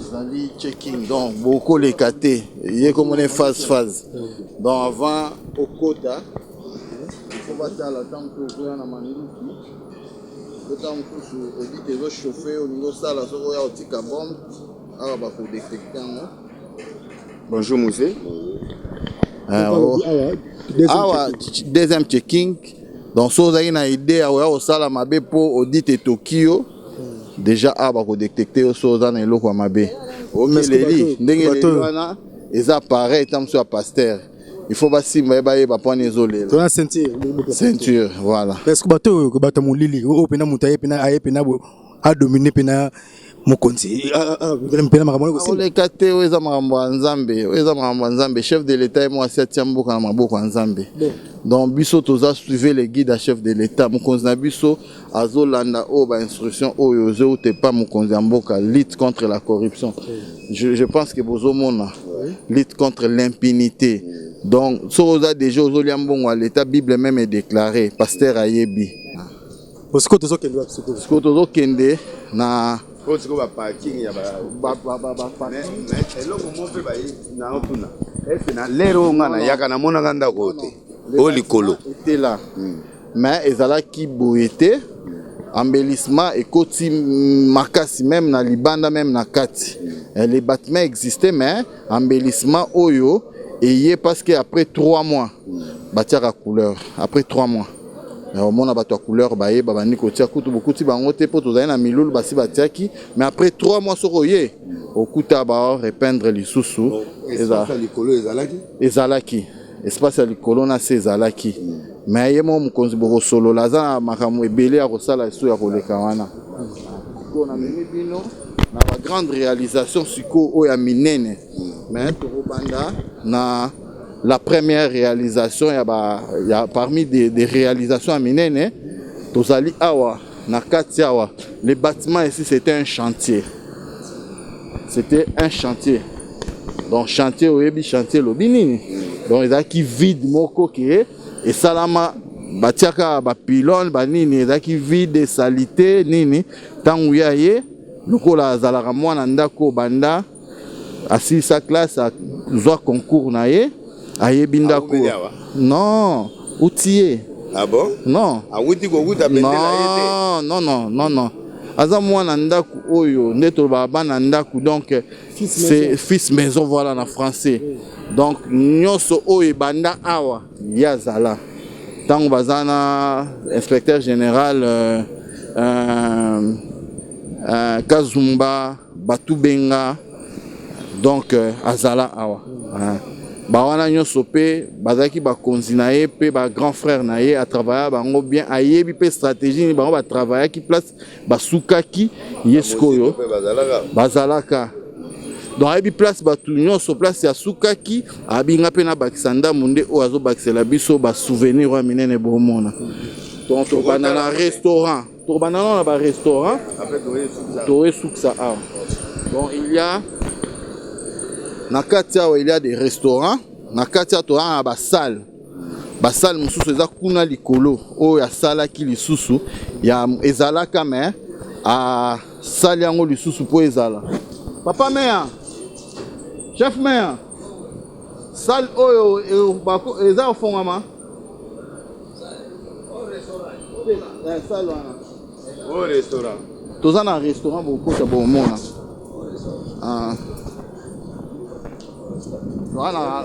ezali checking donc beaucoup les kate ye komone phase donc avant okota il faut batala tant que okoya na manduki ota mosusu odite ezochauffe olingi osala soko oya otika bombe awa bakodetecte yango. Bonjour Moussé. Awa deuxième checking donc so ozali na idée ya oya osala mabe mpo odite Tokyo déjà awa bakodetecte yo so oza na eloko ya mabe okeleli ndenge leli wana eza pareil ata mosu ya pasteur il faut basimba bayeba mpona ezolela ceinture voilà parce que bato oyo bato molili oyo pena moto aye pena aye pena adomine pena mokonzi pena makambo oyo oleka te oyo eza makambo ya nzambe oyo eza makambo ya nzambe chef de l'état ye mwasi atia mboka na maboko ya nzambe donc biso toza suive le guide ya chef de l'état mokonzi na biso azolanda oyo bainstruction oyo ozeuta epa mokonzi ya mboka lutte contre la corruption je pense que bozomona lutte contre l'impunité. Donc, si vous avez déjà l'état, la Bible même est déclarée, pasteur Ayebi. Parce que vous avez kende na parking ya lero ngana yaka na mona ganda kote o likolo là mais ezala ki boyete embellissement et koti makasi même na libanda même na kati les bâtiments existaient mais embellissement oyo et parce que après 3 mois batiaka couleur après 3 mois au mona bato couleur baye babani kotia kutu bokuti bango te poto za na milulu basi batiaki mais après 3 mois sokoye okuta ba repeindre lisusu espace likolo ezalaki espace likolo na ezalaki mais yemo mukonzi boko solo laza makamu ebele ya kosala esu ya koleka wana ko na mimi bino na ba grande réalisation siko o ya minene mais to banda na la première réalisation il y a parmi des réalisations à Minene tozali awa na kati awa les bâtiments ici c'était un chantier donc chantier oyebi chantier lobinini donc ezaki vide moko ke et salama batiaka ba pylone banini ezaki vide salité nini tangu ya ye lokola azalaka mwana ndako banda asi sa classe a zwa concours na ye ayebi ndako non outil ah bon non awuti ko kuta bendela yete non aza mwana ndaku oyo ndeto bana ndaku donc c'est fils maison voilà en français donc nyoso oyo banda awa yazala tango bazana inspecteur général Kazumba Batubenga donc azala awa bawana nyonso pe bazaki bakonzi na ye pe ba grand frère na ye a travailler bango bien ayebi pe stratégie bango ba travailler ki place basukaki yeskoyo bazalaka donc ayebi place batu nyonso place ya sukaki abinga pe na bakisanda munde o azo bakisela biso ba souvenir wa minene bomona donc to banana restaurant to banana ba restaurant to esuksa a donc il y a Nakatia il y a des restaurants, Nakatia to a ba salle mususu eza kuna likolo o ya sala ki lisusu ya ezala kame a salle yango lisusu po ezala. Papa meya, chef meya, salle oyo bako eza ofongama. Au restaurant. Toza na restaurant bokota bomona. Voilà.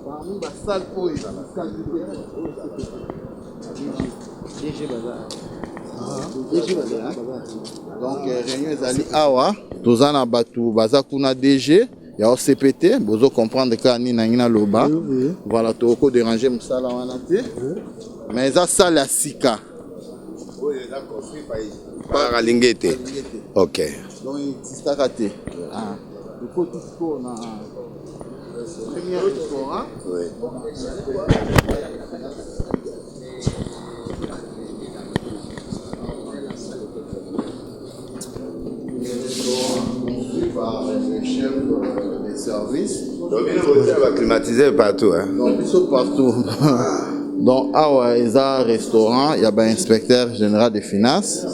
Parmi la salle où il y a la salle DG Bazar. DG Bazar. Donc, réunion ezali awa. Tozana batu bazakuna DG. Il y a OCPT. Vous comprendre que ni nangina loba. Voilà, toko déranger musala wana te. Mais ça salle à Sika. Oui, il a construit par Alingete. Ok. Donc, c'est ça raté. Ah. Le côté on a premier restaurant. Oui. Par le chef des services. Donc, il va climatiser partout. Hein? Donc, ils sont partout. Donc, ah il y a un restaurant, il y a un inspecteur général des finances.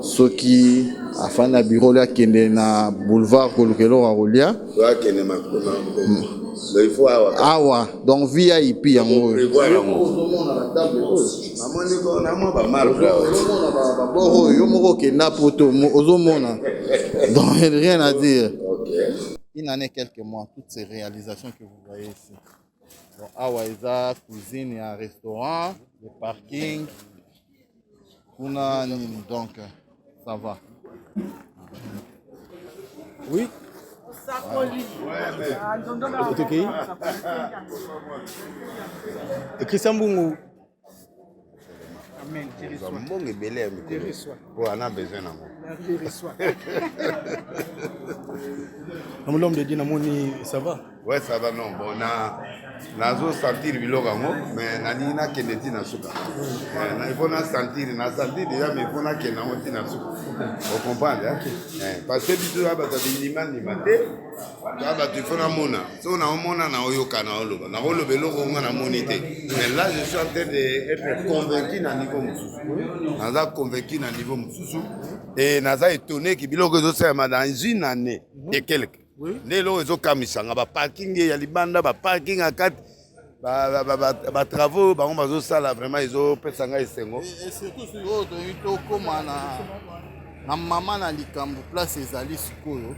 Ceux qui a fait un bureau là qui est dans le boulevard Kolokelo à Rolia. Il faut awa. Donc, VIP en haut. Donc, rien à dire. Il en est quelques mois, toutes ces réalisations que vous voyez ici. Donc, awa, il y a cuisine, il y a un restaurant, le parking. Donc, ça va. Oui. Et Christian Bungu. Amen. Bon et belé, on a besoin d'amour. L'homme de Dinamoni, ça va? Ouais, ça va, non. Bon, nazo sentir bilogango, mais nani na keneti na suka. Il faut na sentir déjà, mais il faut na kenamoti na suka. Vous comprenez, hein? Parce que biso aba ta binima ni mate, aba tu faut na mona. Si on a mona na oyoka na oloba. Na oloba loko nga na monité. Mais là, je suis en train d'être convaincu na niveau mususu. Naza convaincu na niveau mususu. Et naza étonné que biloko zo ça dans une année et quelques. Lelo ezo kamisanga ba parking ya libanda ba parking akati ba travaux ba on bazo sala vraiment ezo pesanga esengo et surtout sur autre ito koma na mama na likambo place ezali sikoyo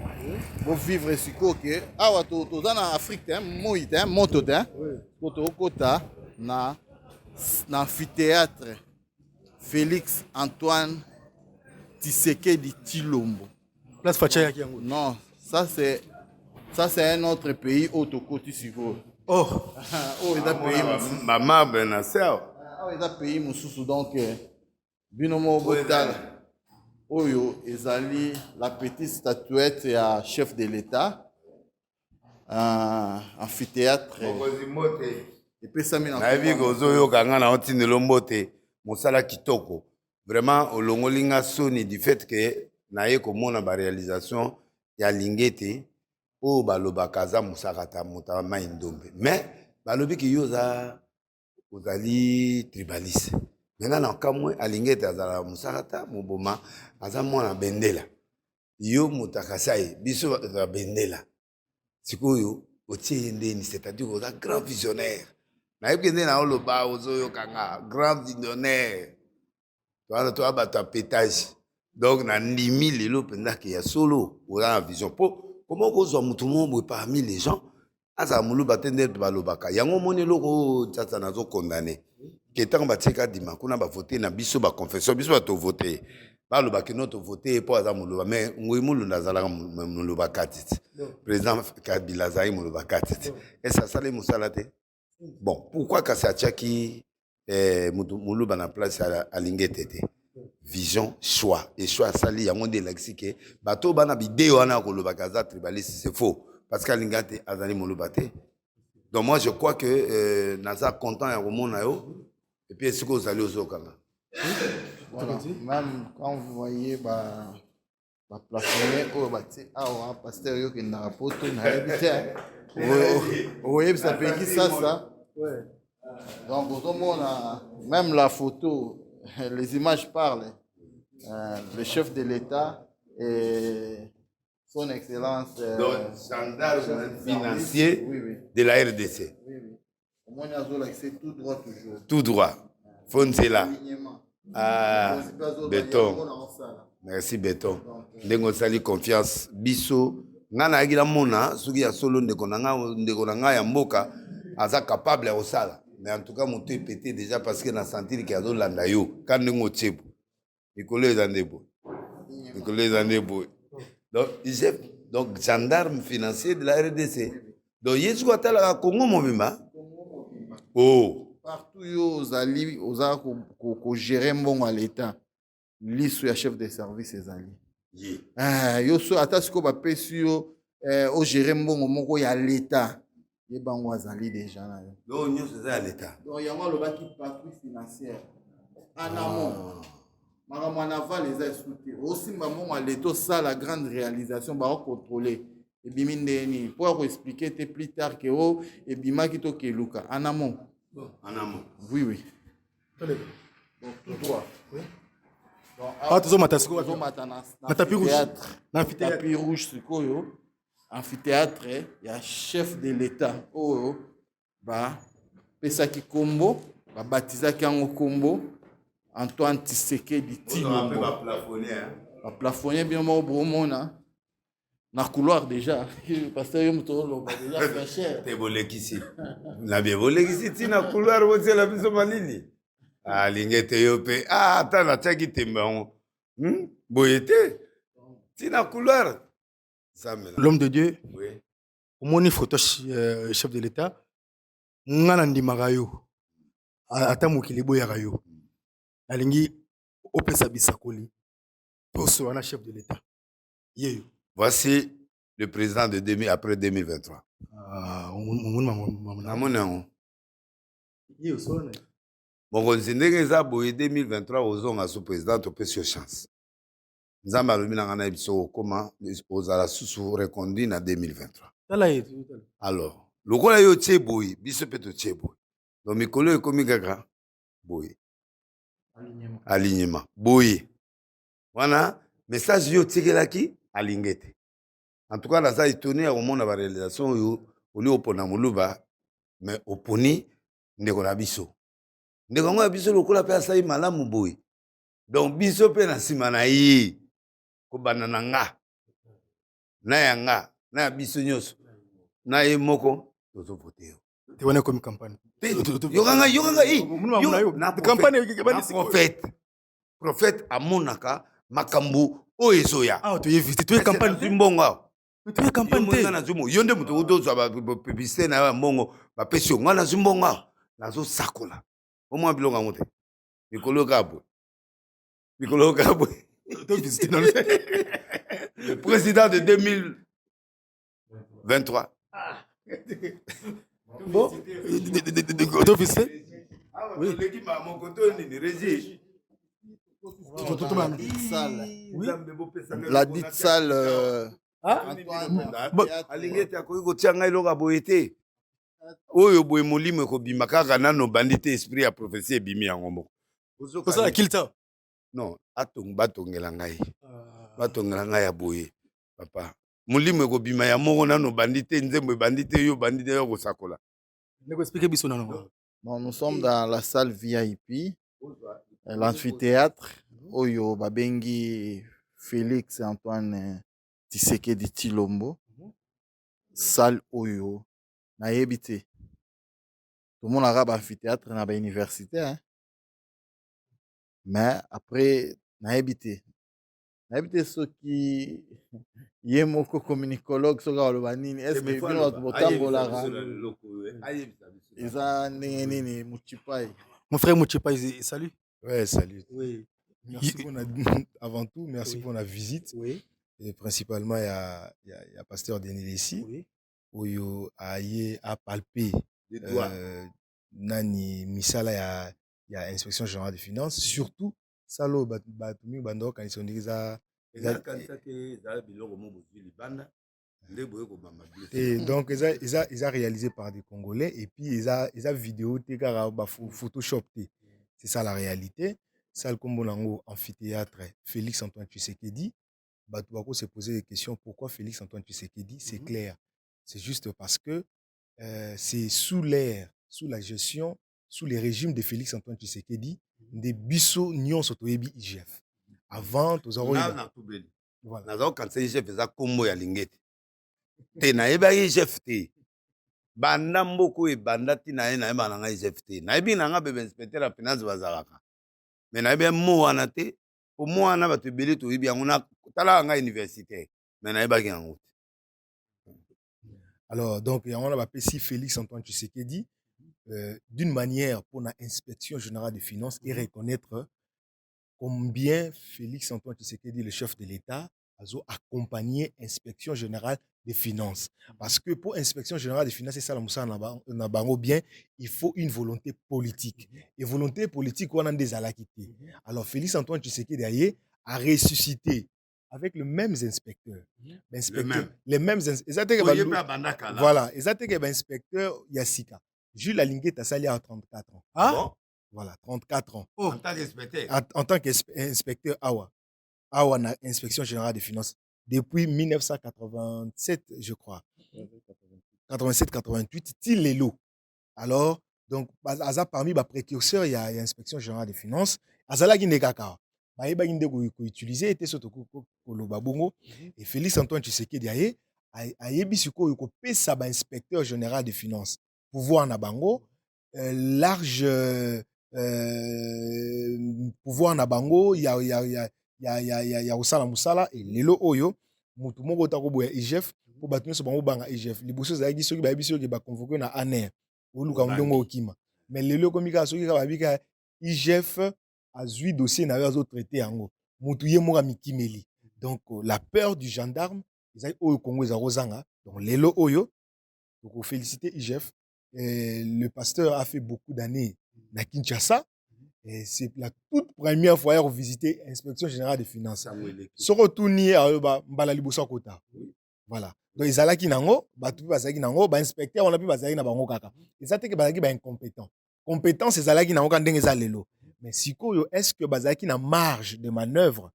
bo vivre sikoyo ke awa to za na Afrique hein moite hein moto hein koto kota na amphithéâtre Félix Antoine Tshisekedi Tshilombo place Facha yango. Non, ça c'est un autre pays autocoti siko. Oh, oh, il a pays maman Benasser. Ah, il a pays mususu donc binomo botal. Oyo ezali la petite statuette à chef de l'État. Amphithéâtre. Et puis ça mina. Na vi gozo yo kanga na otindelo mbote mosala kitoko. Vraiment olongolinga soni du fait que na ye komona ba réalisation ya Lingete o baloba kaza musakata mutama indombe mais balobi ki yoza ozali tribaliste maintenant na kamwe Lingete azala musakata moboma aza mwana bendela yo mutakasai biso za bendela sikoyo otie ndeni c'est-à-dire oza grand visionnaire na yebende na oloba ozoyo kanga grand visionnaire toi bata pétage. Donc, na nimi lelo penda ki ya solo ou la vision po comment kozwa mutu mo parmi les gens asa mulu batende balobaka yango moni loko tata nazo condamné que tant ba tika dima kuna ba voter na biso ba confession biso ba to voter baloba ke notre voté po aza muluba mais ngoi mulunda azalaka muluba kati président Kabila azali muluba kati et ça sale musala te bon pourquoi kasi atiaki muluba na place alingi tete vision choix et choix asali yango nde elakisi ke bato bana bideo wana kolobaka aza tribaliste c'est faux parce qu'alinga te azali muluba te donc moi je crois que naza content ya komona yo et puis esiko ozali ozokanga. Voilà. Même quand vous voyez plafonné au bâti pasteur yo qui n'a pas tout n'a habité oui ça fait qui ça ouais. Donc au monde même la photo les images parlent le chef de l'État et son excellence gendarme financier de la RDC au moins il y a l'accès tout droit toujours tout droit Fonsela béton merci béton ndenge osali confiance biso nga nayaki namona soki ya solo ndeko na nga ya mboka aza capable ya kosala mais en tout cas moto epete déjà parce que na sentiri ke azolanda yo ka ndenge otie bo mikolo eza nde boye mikolo eza nde boye donc gendarme financier de la RDC donc ye soki atalaka Congo mobimba oh partout yo ozali oza ko gérer mbongo à l'état liso ya chef de service ezali yo so ata siko bapesi yo o gérer mbongo moko ya l'état ye bango azali déjà na yo donc nyonso eza ya l'état donc yango alobaki patrouille financière en amont makambo en aval eza esuki osimba mbongo à l'état osala grande réalisation bakocontrôler ebimi ndeni mpo ya koexplike te plus tard ke o ebimaki to keluka en amont. En amont. Oui, oui. Donc, tout droit. Oui. Ah, tu as tapis rouge. Tapis rouge, c'est quoi? Amphithéâtre, il y a chef de l'État. Oh, bah, Pesaki Kombo, bah, Batizaki Ango Kombo, Antoine Tshisekedi Tshilombo. Bah, plafonnier bien mon bromona. Na couloir déjà parce que yo mtolo déjà fait cher te bolekisi na bien bolekisi tina couloir wote la biso malili lingete yo pe ata na taki tembango boyete tina couloir l'homme de Dieu oui omoni photo chef de l'État ngana ndimaka yo ata mokili boyaka yo alingi opesa bisakoli toso wana chef de l'État yeyo. Voici le président de après 2023. Bon, ndenge eza boye 2023 ozonga sous président topesi yo chance. Nzambe alobi na ngana biso koma ozala susu reconduit na 2023. Alors, lokola yo tie boye biso pe to tie boye. Donc mikolo ekomi kaka boye. Alignement. Boye. Wana message yo tikelaki alingete. En tout cas, naza étonné au monde la réalisation au lieu opona muluba mais oponi ndeko na biso. Ndeko ngo biso lokola pe asai malamu boy. Donc biso pe na sima na yi ko banana nga. Na yanga, na biso nyoso. Na ye moko tozo voter yo. Te wana comme campagne. Yokanga na campagne prophète amonaka makambu o ezoya. Ah, tu y visité, tu es campagne zimbonga. Tu es campagne te. Na zumo, yonde muto udozo ba publicité na mbongo ba pesi yo ngana zimbonga. Nazo sakola. Omo bilonga ngote. Mikolo kabwe. Mikolo kabwe. Tu visité dans le président de 2023. Bon, tu visité? Oui, l'équipe a mon côté ni régie. La dite salle alingete akoki kotia ngai eloko boye te oyo boye molimo ekobima kaka nano bandi te esprit ya prophétie ebimi yango moko osala kilta non batongela ngai ya boye papa molimo ekobima ya moko nano bandi te nzembo ebandi te yo bandi te yo kosakola expliquer biso nano. Nous sommes dans la salle VIP l'amphithéâtre oyo babengi Félix Antoine Tshisekedi Tshilombo salle oyo nayebi te tomonaka baamphithéâtre na bauniversité hein? Mais après nayebi te Habite ceux qui yemoko communicologue soka oloba nini est-ce que bino botambolaka eza ndenge nini Muchipai. Mon frère Mouchipai, salut. Ouais, salut. Oui. Merci pour avant tout, merci pour la visite. Oui. Et principalement, il y a Pasteur Denis Lessi, Oui. où il a palpé Nani Misala, il y a inspection générale des finances, surtout Salo Batumi Bando quand ils sont dit ça. Et donc, ils ont réalisé par des Congolais et puis ils ont vidéo, Photoshop. C'est ça la réalité. Ça, le combo amphithéâtre, Félix Antoine Tshisekedi. Batouako s'est posé des questions. Pourquoi Félix Antoine Tshisekedi? C'est clair. C'est juste parce que c'est sous la gestion, sous les régimes de Félix Antoine Tshisekedi, des bisso nyon sotoyebi IGF. Avant, tous voilà. Quand c'est IGF, ça combo ya lingete. Te na eba IGF te. Banda mboko e banda ti na eba na IGF te. Na ebi na nga bebe inspecteur la finance bazalaka. Mais na eba mo wana te. Au moins na batu beli to ebi ngona tala nga universitaire. Mais na eba ki yango. Alors donc on a appelé si Félix Antoine Tshisekedi d'une manière pour l'inspection générale des finances et reconnaître combien Félix Antoine Tshisekedi, le chef de l'État, a accompagné l'inspection générale des finances. Parce que pour l'inspection générale des finances, c'est ça, bien, il faut une volonté politique. Et volonté politique, on a des alakités. Alors Félix Antoine Tshisekedi a ressuscité avec les mêmes inspecteurs. Les mêmes inspecteurs. Voilà, ils ont inspecteur Yassika. Jules Alinguet a sali à 34 ans. Ah bon? Voilà, 34 ans. Oh. En tant qu'inspecteur. En tant qu'inspecteur Awa. Awa na inspection générale des finances. Depuis 1987, je crois. 87-88, til lelo. Alors, donc, parmi les précurseurs, il y a l'inspection générale des finances. Azala ginde kaka. Baïba ginde ko utiliser était surtout koloba bongo. Et Félix Antoine Tshisekedi a yebi siko yoko pesa ba inspecteur général des finances. Pouvoir na bango large pouvoir na bango ya osala musala et lelo oyo mutu moko ta ko boya IGF po batu so bango banga IGF liboso za soki ba biso ke ba convoquer na ANER oluka ndongo okima mais lelo komika soki ka babika IGF azui dossier na yo traité yango mutu ye moka mikimeli donc la peur du gendarme ezali oyo Congo ezarozanga donc lelo oyo donc féliciter IGF. Le pasteur a fait beaucoup d'années à Kinshasa. Et c'est la toute première fois à visiter l'inspection générale des finances. Surtout Kota. Voilà. Donc ils allaient kinango, inspecteur on a pu bazaki na bango kaka. Ils étaient que bazaki incompétent. Compétence ils allaient kinango quand denga lelo. Mais sikoyo est-ce que bazaki na marge de manœuvre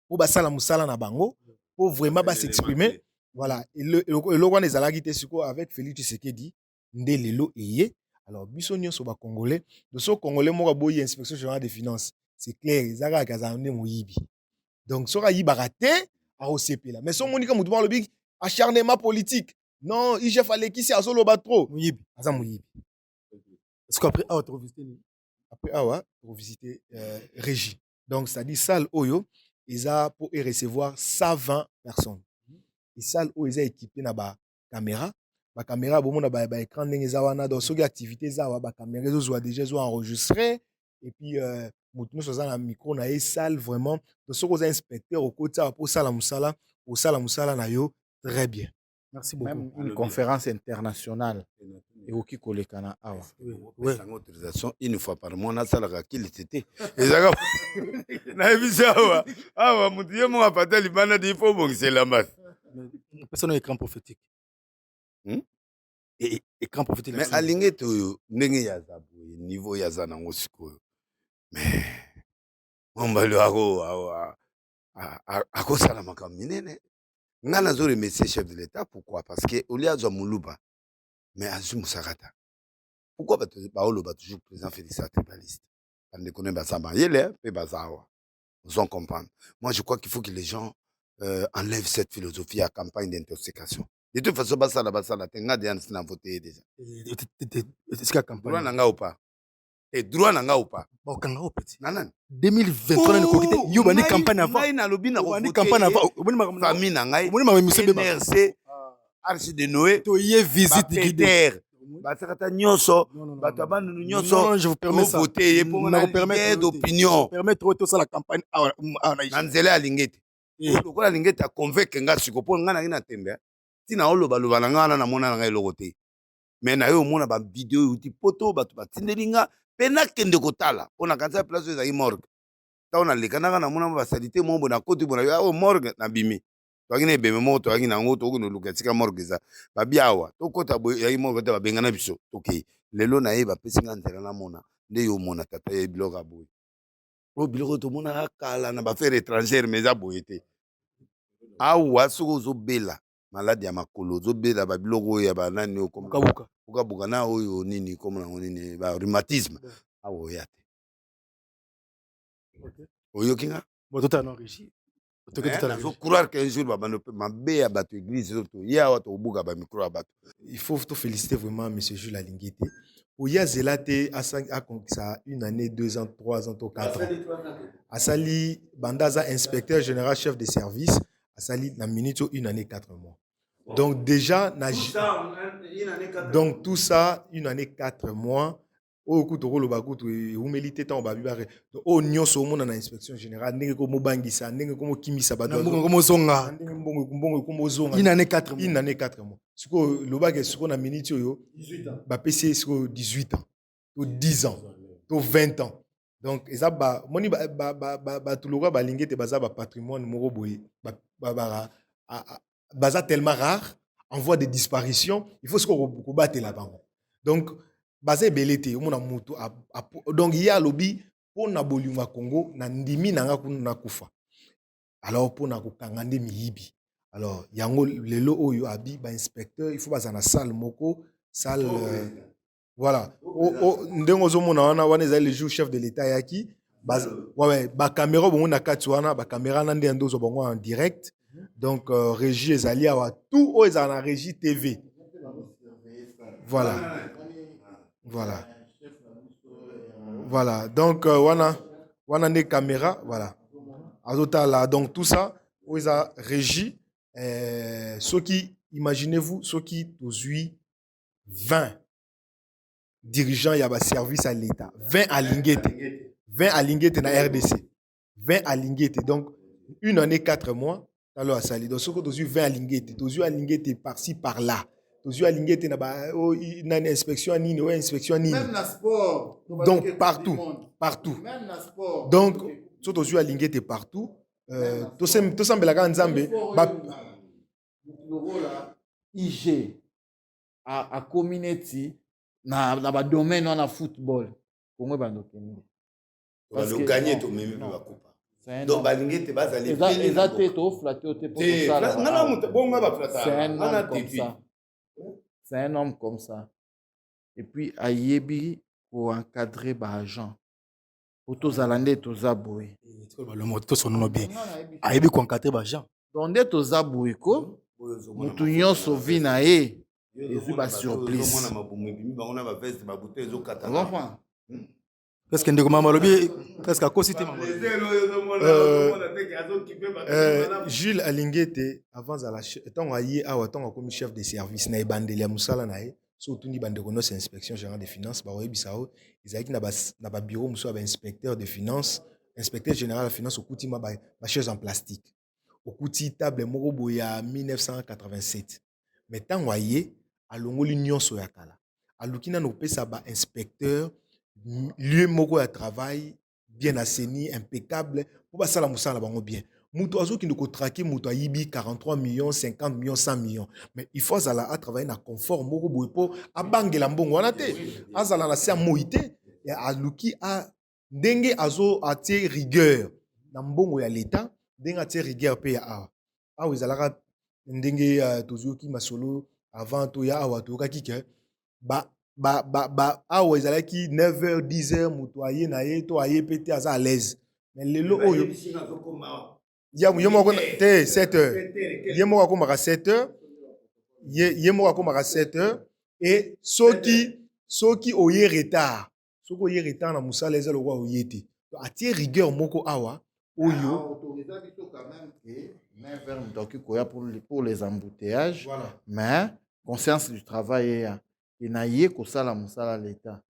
pour basala musala na bango pour vraiment s'exprimer. Voilà. Et le roi des alagité siko avec Félix Tshisekedi. Lelo eye alors biso nyonso ba congolais de so congolais moko boyi inspection générale des finances c'est clair ezaka kazande moyibi donc soka yibaka te a osepela mais so monika mutu ba lobi acharnement politique non IGF alekisi azoloba trop moyibi aza moyibi est-ce qu'après awa to visiter après awa pour visiter régie donc ça dit salle oyo eza pour recevoir 120 personnes et salle oyo eza équipée na ba caméra. La caméra bomona ba écran ndenge za wana donc soki activité za wa ba caméra zo déjà enregistré et puis mutu so za na micro na salle vraiment donc soki oza inspecteur au côté pour sala musala na yo très bien. Merci beaucoup. Même une conférence internationale et oki kolekana awa. Oui. Sans autorisation une fois par mois na sala ka qu'il était. Ezaka na ebisa awa mutu ye mo apata libana di fo bongise la masse. Personne écran prophétique. Et écran prophétique. Mais alinge to ndenge ya zabu niveau ya zana ngosiko. Mais on va le ako sala makaminene. Ngana zo remercier chef de l'État pourquoi parce que Olia zo muluba mais azu musakata. Pourquoi ba oloba toujours président Félix Tribaliste. On ne connaît pas ça yele pe bazawa. Vous en comprendre. Moi je crois qu'il faut que les gens enlèvent cette philosophie à campagne d'intoxication. De toute façon, basala, tenga de n'a voté déjà. Est-ce qu'il y a campagne? Nanga ou pas? te droit nanga ou pas Bon, quand on petit. nanan 2023 na kokite yo bani campagne avant. ngai na lobi na Bani campagne avant. famille na ngai Oboni ma mission beba. NRC Arche de Noé To yé visite guidée. Peter basakata nyonso bato abandonu nyonso Non, je vous permets ça. voter et pour Na na vous permettre d'opinion permettre tout ça la campagne na nzela ya lingete lokola lingete aconvaincre nga siko mpo nga nangi na tembe ntina olobaloba na nga wana namona na ngai eloko te me na ye omona bavideo euti poto bato batindeli nga mpe nakende kotala mpo na kanisa ya place oyo ezalaki morgue ntango nalekanaka namona basalite mombo na koti bona oyo morgue nabimi toyaki na ebeme moko toyaki nango tokokende oluka esika morgue eza babi awa tokota yaki morgue te babengana biso tokei lelo na ye bapesi nga nzela namona nde yo omona tata ye biloko ya boye oyo biloko tomonaka kala na bafere étrangère mais eza boye te awa soki ozobela maladi ya makolo ozobela babiloko oyo ya banani okabuka na oyo nini komo nango nini barhumatisme awa oya te oyoki nga nazocroire qu'un jour babando mpe mabe ya bato église oyo toye awa tokobuka bamikro ya bato Il faut féliciter vraiment M. Jules Alingete. Oya Zelate a ça une année, 2 ans, 3 ans, 4 ans. Asali Bandaza, inspecteur général, chef de service. Asali na minute une année, 4 mois. Donc déjà, donc tout ça, une année, 4 mois. Au coup de rôle, ou milité tant babibare. Au nyon so mon na inspection générale, n'enge ko mobangisa, n'enge ko kimisa ba. Comme zonga. Une année 4 mois. Une année 4 mois. Ce que le bagage, ce qu'on a minute yo, 18 ans. Ba PC sur 18 ans, to 10 ans, to 20 ans. Donc ça ba moni ba tout le roi ba lingete baza ba patrimoine moro boye baza tellement rare, en voie de disparition, il faut ce qu'on battre là-bas. Donc basé belete omona mutu donc il y a lobby pour na bolinga Congo na ndimi nanga kuna kufa. Alors pour na kokangande miyibi. Alors yango lelo oyo abi ba inspecteur il faut baza na salle moko salle voilà ndengo zo mona wana ezali le jour chef de l'état yaki ouais ba caméra bongo na kati wana ba caméra na ndendo zo bongo en direct donc régie ezali awa tout o ezana régie TV voilà. Voilà. Voilà. Donc, wana des caméras. Voilà. Là, donc, tout ça, où ils ont régi. Ceux qui, imaginez-vous, ceux qui ont 20 dirigeants, il y a un service à l'État. 20 à Lingete. 20 à Lingete dans la RDC. 20 à Lingete. Donc, une année, 4 mois. Alors, ça, donc, ceux qui ont 20 à Lingete. Ils ont 20 à Lingete par-ci, par-là. Une inspection nini ou inspection nini même na sport donc partout même na sport donc tout aux yeux à lingete partout tout semble la nzambe IG à community na ba domaine na football Congo bandokende parce que gagner to même ba coupe donc balingete bazali exacté to flatter te pour ça non bonga ba flatter c'est un homme comme ça. Et puis, Ayebi pour encadrer les agents. Pour tous les Alandais, tous les aboués. Le mot, tout son nom bien. Ayebi pour encadrer les agents. Donc, tous les aboués, nous tous sauvé na et ils ont surprise. Qu'est-ce qu'il y a qu'est-ce qu'il Jules Alingete, avant tant comme chef de service, na bandeli musala na e, surtout ni bande konos inspection générale des finances, ba bisao, ezaki na ba bureau muso ba inspecteur de finances, inspecteur général de finances au kuti ma ba chaise en plastique. Au kuti table moko boya 1987. Mais tant waye alongo l'union so yakala. Alukina no pesa ba inspecteur lieu moko ya travail bien assaini impeccable pour ba sala musala bango bien muto azo ki ndoko traquer muto ayibi 43 millions 50 millions 100 millions mais il faut azala à travailler na confort moko boye po abangela mbongo wana te azala na sia moité ya aluki a ndenge azo atie rigueur na mbongo ya l'état ndenge atie rigueur pe ya awa ezalaka ndenge tozoki masolo avant to ya awa to kakike awa ezalaki 9h 10h mutu aye na ye to aye pete aza à l'aise mais lelo oyo ya moko te 7h ye moko akomaka 7h ye moko akomaka 7h et soki oye retard ce que hier étant na musala eza le roi oyete atie rigueur moko awa oyo autorisé quand même que main vers Ndoki Koya pour les embouteillages voilà mais conscience du travail est et na yé ko sala musala l'état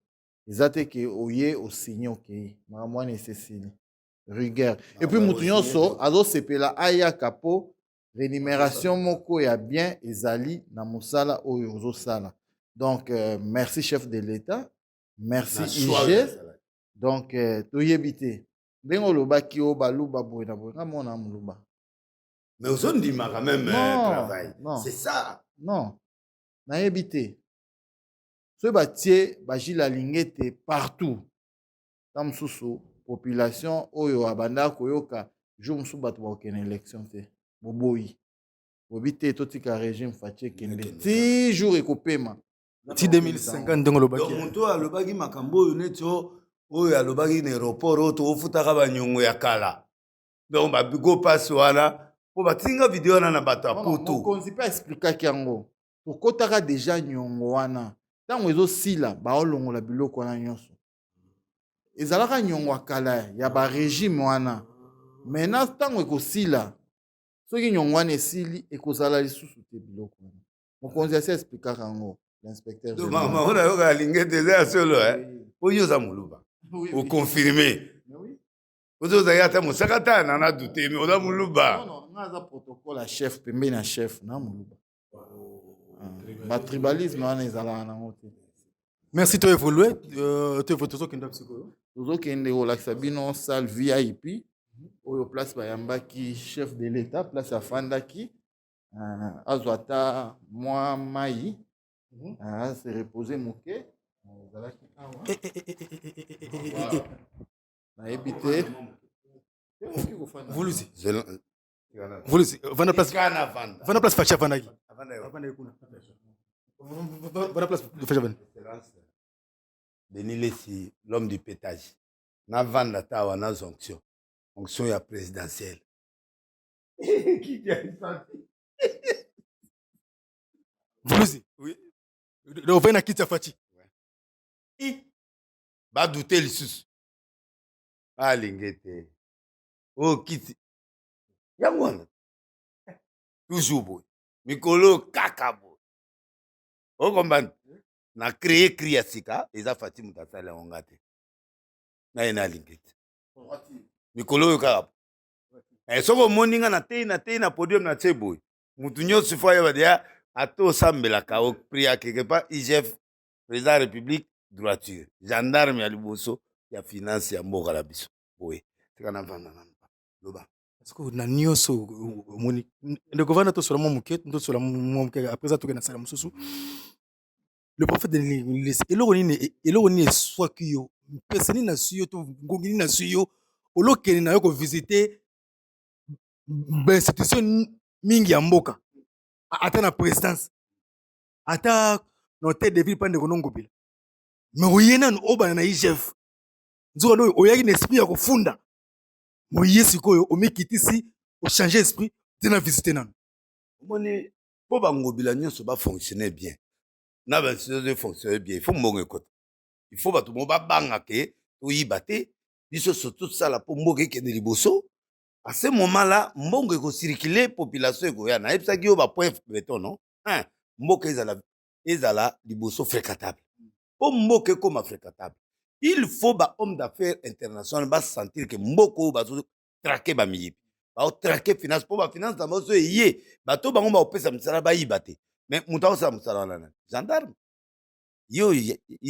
ezate que oye au signe que maman nécessite rigueur et puis mutu nyonso azo sepela aya kapo rémunération moko ya bien ezali na musala oyo ozo sala donc merci chef de l'état merci IG donc toyebite ndenge olobaki o baluba boye na boye ngamona muluba mais aux autres dit quand même travail c'est ça non nayebi te soki batie bajila lingete partout ta mosusu population oyo abandaka koyoka jour mosusu bato bakokende élection te boboyi bobi te totika régime faci ekende ti jour ekopema ti 2050 ndenge olobaki donc moto alobaki makambo oyo neti oyo alobaki na aéroport oyo toofutaka banyongo ya kala donc babiko mpasi wana po batinga video wana na bato ya poto mokonzi mpe aexplikaki yango tokɔtaka deja nyongo wana ntango ezosila baolongola biloko wana nyonso ezalaka nyongo ya kala ya barégime wana mena ntango ekosila soki nyongo wana esili ekozala lisusu te biloko wana mokonzi asi aexplikaka yango l'inspecteur maona yoka alingete eza ya solo oyo oza moluba oconfirme ozozaki ata mosaka ta nana dute me oza moluba nga aza protocole ya chef pembeni ya chef na moluba batribalisme wana ezalaka nango te merci to évoluer tozokenda bisikoyo tozokende kolakisa bino salle VIP oyo place bayambaki chef de l'état place afandaki azwa ata mwa mai se reposer moke ezalaki awa nayebi te Volusi vanda place facha vandaki vanda place facha vanda Denis Lessi l'homme du pétage na vanda tawa na onction ya présidentielle Volusi le vena kitsa fachi ba douter lisusu alingete kiti yango wana toujours boye mikolo kaka boye okombani na créer cri ya sika eza fati moto asala yango nga te na ye na alingete mikolo oyo kaka soki omoni nga natei na podium na tie boye motu nyonso fo ayeba deya ata osambelaka opri ya quelque part igf président ya république droiture gendarme ya liboso ya finance ya mboka na biso boye tika na vanda na loba parce que na nyonso omoni ndeko vanda tosola mwa moke tosola mwa moke après ça tokende na sala mosusu le prophète de l'Église eloko nini eswaki yo mpesa nini nasui yo to ngongi nini nasui yo olokende na yo kovisite bainstitution mingi ya mboka ata na présidence ata na hôtel de ville pa ndeko nongobila me oye nanu obana na igf nzoka ndoyo oyaki na esprit ya kofunda moye sikoyo omikitisi ochange esprit te na visite nanu omoni mpo bangobila nyonso bafonctionne bien na bainstitution efonctionne bien il faut mbongo ekota il faut bato mo babanga ke toyiba te biso surtout tosala mpo mboka ekende liboso à ce moment là mbongo ekocircule population ekoya nayebisaki yo bapoint beton non mboka ezala liboso fréquentable mpo mboka ekoma fréquentable il faut bahomme d'affaires international basentir ke mboka oyo bazotrake bamiyibi baotrake finance mpo bafinance na baso eye bato bango baopesa misala bayiba te mais moto akosala mosala wana nani gendarme yo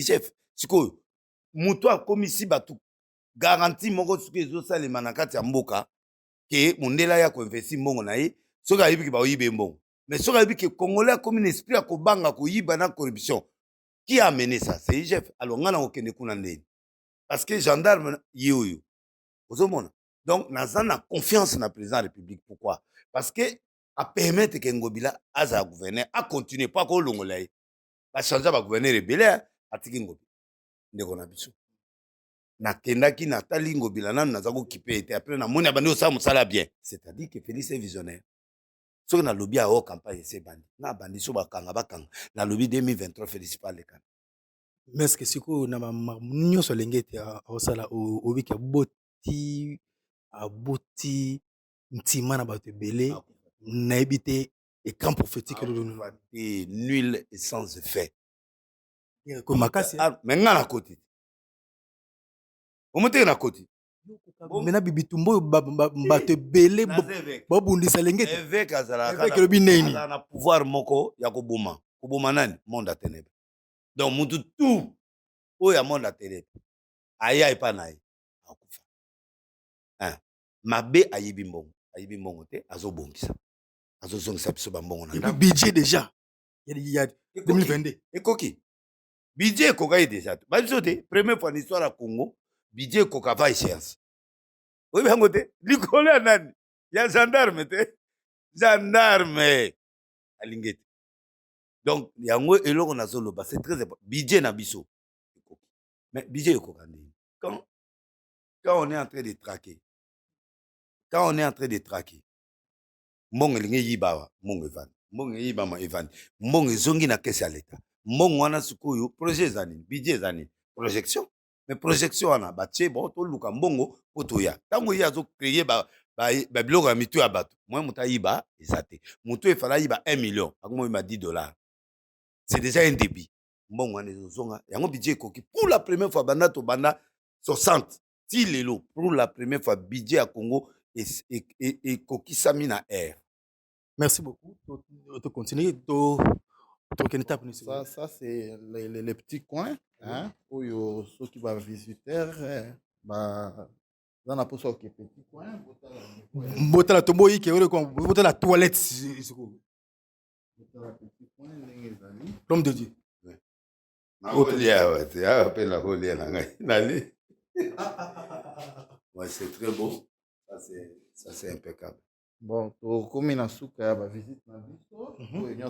chef sikoyo moto akomisi bato garanti moko soki ezosalema na kati ya mboka ke mondela ya koinvesti mbongo na ye soki ayebiki baoyiba mbongo mais soki ayebiki congolais akomi na esprit ya kobanga koyiba na corruption qui a amené ça c'est IGF alors nga na kokende kuna ndeni parce que gendarme ye oyo ozomona donc naza na confiance na président de la république pourquoi parce que apermettre ke ngobila azala gouverneur acontinue po akolongola ye bachange bagouverneur ebele atiki ngobila ndeko na biso nakendaki natali ngobila nanu naza kokipe ete apres namoni abandi osala mosala bien c'est-à-dire que Félix est visionnaire soki nalobi ayo campagne ese ebandi na abandi so bakanga na lobi 2023 Félix pa alekana Mais est-ce que c'est quoi na nous sur l'engete au sala au wiki a boti ntima na bato belé na ebité et camp prophétique nul et sans effet. ko makasi Mais nga na côté. Omote na côté. mena bibitumbo bato belé babundisa lengete évêque azala évêque lobi neni na pouvoir moko ya koboma. Koboma nani monde à ténèbres. Donc mutu tout oya monde à ténèbres. Aya epa na ye. Akufa. Hein. Mabe ayibi mbongo te azobongisa. Azozongisa biso bambongo na ndako. budget déjà il y a 2022 ekoki budget ekoka ye déjà te babiso te première fois na histoire ya Congo budget ekoka va échéance oyebi yango te likolo ya nani ya gendarme te gendarme alingi te donc yango eloko nazoloba c'est très important budget na biso ekoki mais budget ekoka ndeni quand on est en train de traquer mbongo elingi yibawa mbongo evandi mbongo eyibama evandi mbongo ezongi na kesi ya leta mbongo wana sikoyo projet eza nini budget eza nini projection mais projection wana batie bo toluka mbongo po toya ntango ye azocreye babiloko ya mitu ya bato moye moto ayiba eza te moto efala ayiba 1 million akomoyima $10 c'est déjà un débit mbongo wana ezozonga yango budget ekoki pour la première fois banda to banda 60 ti lelo pour la première fois budget ya Congo ekokisami na air. Merci beaucoup. Tu continues. Ça c'est les petits coins. Hein, où ceux qui vont visiter, dans la poche au petit coin. Bota la tombo qui est bota la toilette. L'homme de Dieu. Ouais, c'est très beau. Ça c'est impeccable. Bon, comme il y a une visite dans le bistrot, il y a un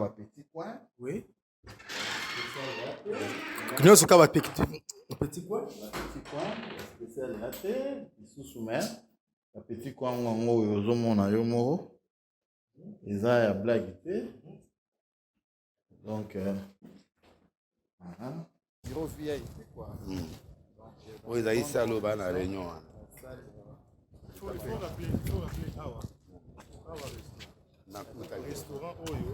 petit coin. Oui. Il y a un petit coin. Petit coin, spécial latte, sous soumet. Un petit coin où il y a un yomo. Il y a une blague. Donc, Bureau VIP, quoi. Oui, il y a eu ça dans la réunion. Il faut rappeler. Restaurant Oyo.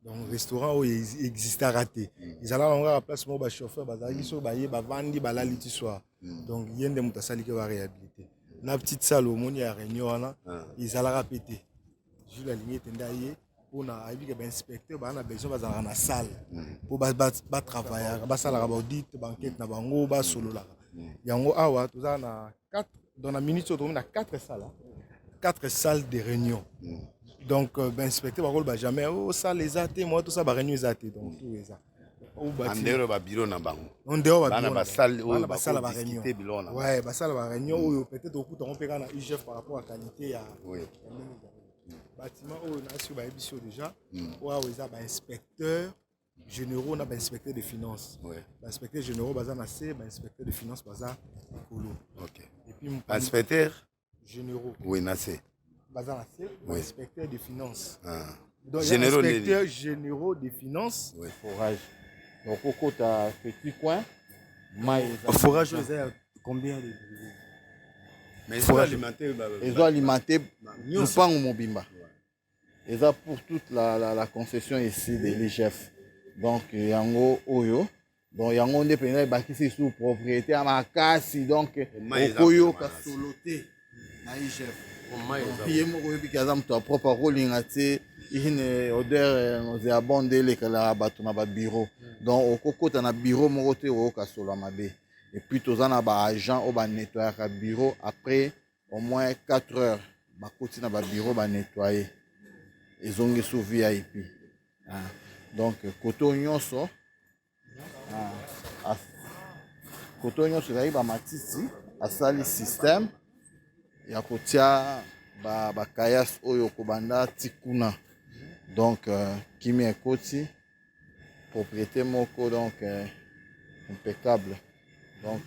Donc restaurant Oyo existe raté. Ils allaient à la place moi chauffeur bazali so baye bavandi balali ti soir. Donc yende mutasali ke ba réhabiliter. Na petite salle au moni ya réunion wana ils allaient répéter. Je la ligne tenda yé pour na aibi ke ba inspecteur ba na besoin bazala na salle pour ba travailler ba sala ba audit banquette na bango ba solo la. Yango awa toza na 4 dans la minute on a 4 salles. 4 salles de réunion. Donc, l'inspecteur va dire jamais, oh, ça les a été, moi, tout ça va réunir les athées. Donc, tout ça. On dehors, bureau na bango. On dehors, salle, salle va réunion. Ouais, salle va réunion. Peut-être au coup, on peut gagner IGF par rapport à la qualité. Oui. Bâtiment, on a sur l'émission déjà. On a inspecteur généraux, on a inspecteur des finances. Inspecteur généraux, on a inspecteur des finances, on a ok. Et puis, inspecteur généraux. Oui, Nassé. Inspecteur des finances. Donc, inspecteur généraux des finances. Oui. Forage. Donc, au côté petit coin, forage, combien de. Mais ils sont alimentés. Ils ont alimenté nous pas au Mobimba. Et ça pour toute la concession ici de l'IGF. Donc, Yango Oyo. Donc, Yango Ndepena est sous propriété à Makasi. Donc, Oyo Kasoloté. Na IGF. Il y a un propre rôle une odeur nous est abondé les bureau donc au coco tu as bureau moroté au Kasolamabe et puis tu as un agent au nettoyer le bureau après au moins 4 heures ba côté na bureau ba nettoyer ils ont sous VIP donc koto nyonso koto nyonso là ba matisi asali système ya kotia ba kayas oyo kobanda tikuna donc kimi ekoti propriété moko donc impeccable donc